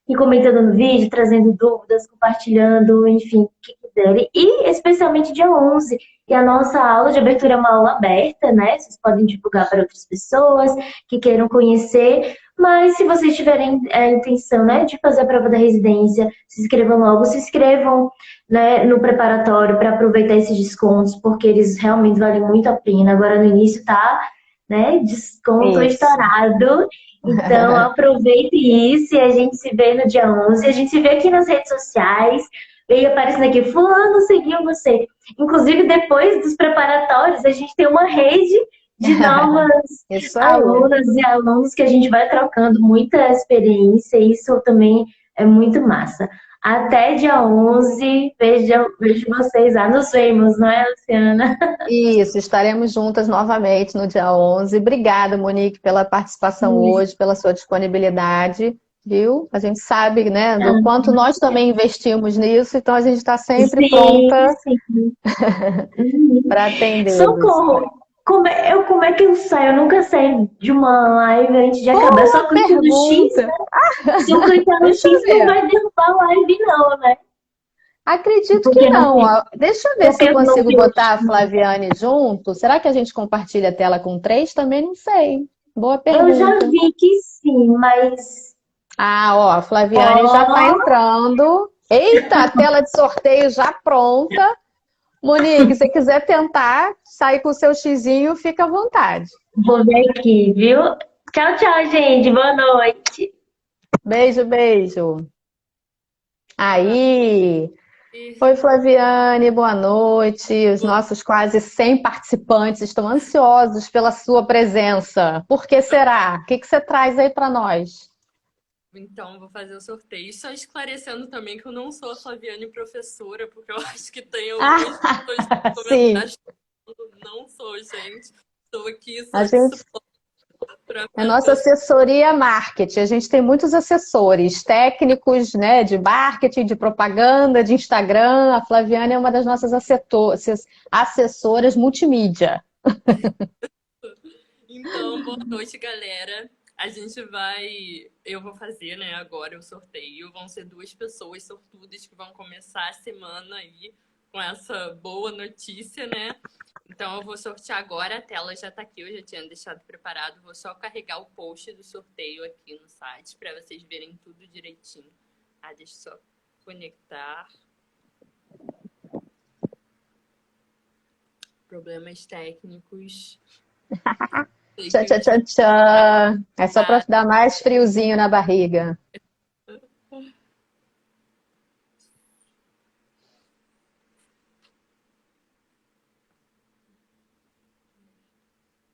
e comentando no vídeo, trazendo dúvidas, compartilhando, enfim, o que quiserem. E especialmente dia 11, e a nossa aula de abertura é uma aula aberta, né? Vocês podem divulgar para outras pessoas que queiram conhecer. Mas se vocês tiverem a intenção, né, de fazer a prova da residência, se inscrevam logo, se inscrevam, né, no preparatório para aproveitar esses descontos, porque eles realmente valem muito a pena. Agora no início tá, né, desconto Isso. estourado. Então, aproveite isso e a gente se vê no dia 11. A gente se vê aqui nas redes sociais. Veio aparecendo aqui, fulano seguiu você. Inclusive, depois dos preparatórios, a gente tem uma rede de novas Isso aí. alunas e alunos que a gente vai trocando muita experiência. E isso também é muito massa. Até dia 11, vejo vocês lá. Nos vemos, não é, Luciana? Isso, estaremos juntas novamente no dia 11. Obrigada, Monique, pela participação hoje, pela sua disponibilidade, viu? A gente sabe, né, do quanto nós também investimos nisso, então a gente está sempre Sim, pronta sim. para atendê-los. Socorro! Como é que eu saio? Eu nunca saio de uma live antes de acabar. Eu Boa só clico no X, pergunta! né? Se eu clicar no Deixa eu X, não ver. vai derrubar a live, não, né? Acredito que Porque não não. tem. Ó. Deixa eu ver se Porque eu não consigo tem. botar a Flaviane junto. Será que a gente compartilha a tela com 3? Também não sei. Boa Eu já pergunta. vi que sim, mas. Ah, ó, a Flaviane já está Ó, entrando. Eita, a tela de sorteio já pronta. Monique, se quiser tentar sair com o seu xizinho, fica à vontade. vou ver aqui, viu? Tchau, tchau, gente. Boa noite. Beijo, beijo. Ah, Aí. e- Oi, Flaviane, boa noite. Os Bom, nossos quase 100 participantes estão ansiosos pela sua presença. Por que será? O que que você traz aí para nós? então, vou fazer o sorteio. Só esclarecendo também que eu não sou a Flaviane professora, porque eu acho que tem algumas Ah, pessoas que sim. comentaram. Não sou, gente. Estou aqui A só de gente suporte para É as nossa pessoas. assessoria marketing. A gente tem muitos assessores técnicos, né, de marketing, de propaganda, de Instagram. A Flaviana é uma das nossas assessoras multimídia. Então, boa noite, galera. A gente vai. Eu vou fazer, né, agora o sorteio. Vão ser duas pessoas sortudas que vão começar a semana aí com essa boa notícia, né? Então, eu vou sortear agora. A tela já tá aqui, eu já tinha deixado preparado. Vou só carregar o post do sorteio aqui no site para vocês verem tudo direitinho. Ah, deixa eu só conectar. Problemas técnicos. Sei Tchan, que o tchan, tchan, Instagram tchan. É só para tá. dar mais friozinho na barriga.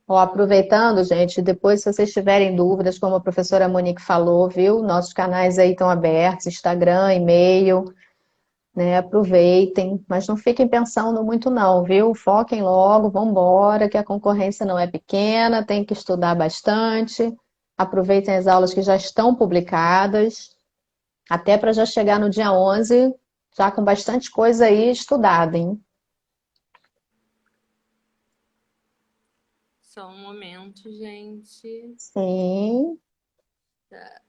Ó, aproveitando, gente, depois, se vocês tiverem dúvidas, como a professora Monique falou, viu? Nossos canais aí estão abertos, Instagram, e-mail, né? Aproveitem, mas não fiquem pensando muito não, viu? Foquem logo, vamos embora, que a concorrência não é pequena, tem que estudar bastante. Aproveitem as aulas que já estão publicadas, até para já chegar no dia 11, já com bastante coisa aí estudada, hein? Só um momento, gente. Sim. Tá.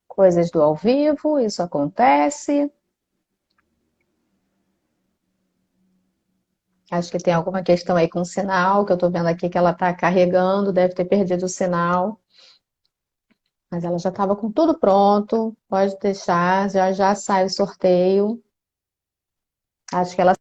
Coisas do ao vivo, isso acontece. Acho que tem alguma questão aí com o sinal, que eu estou vendo aqui que ela está carregando, deve ter perdido o sinal. Mas ela já estava com tudo pronto, pode deixar, já já sai o sorteio. Acho que ela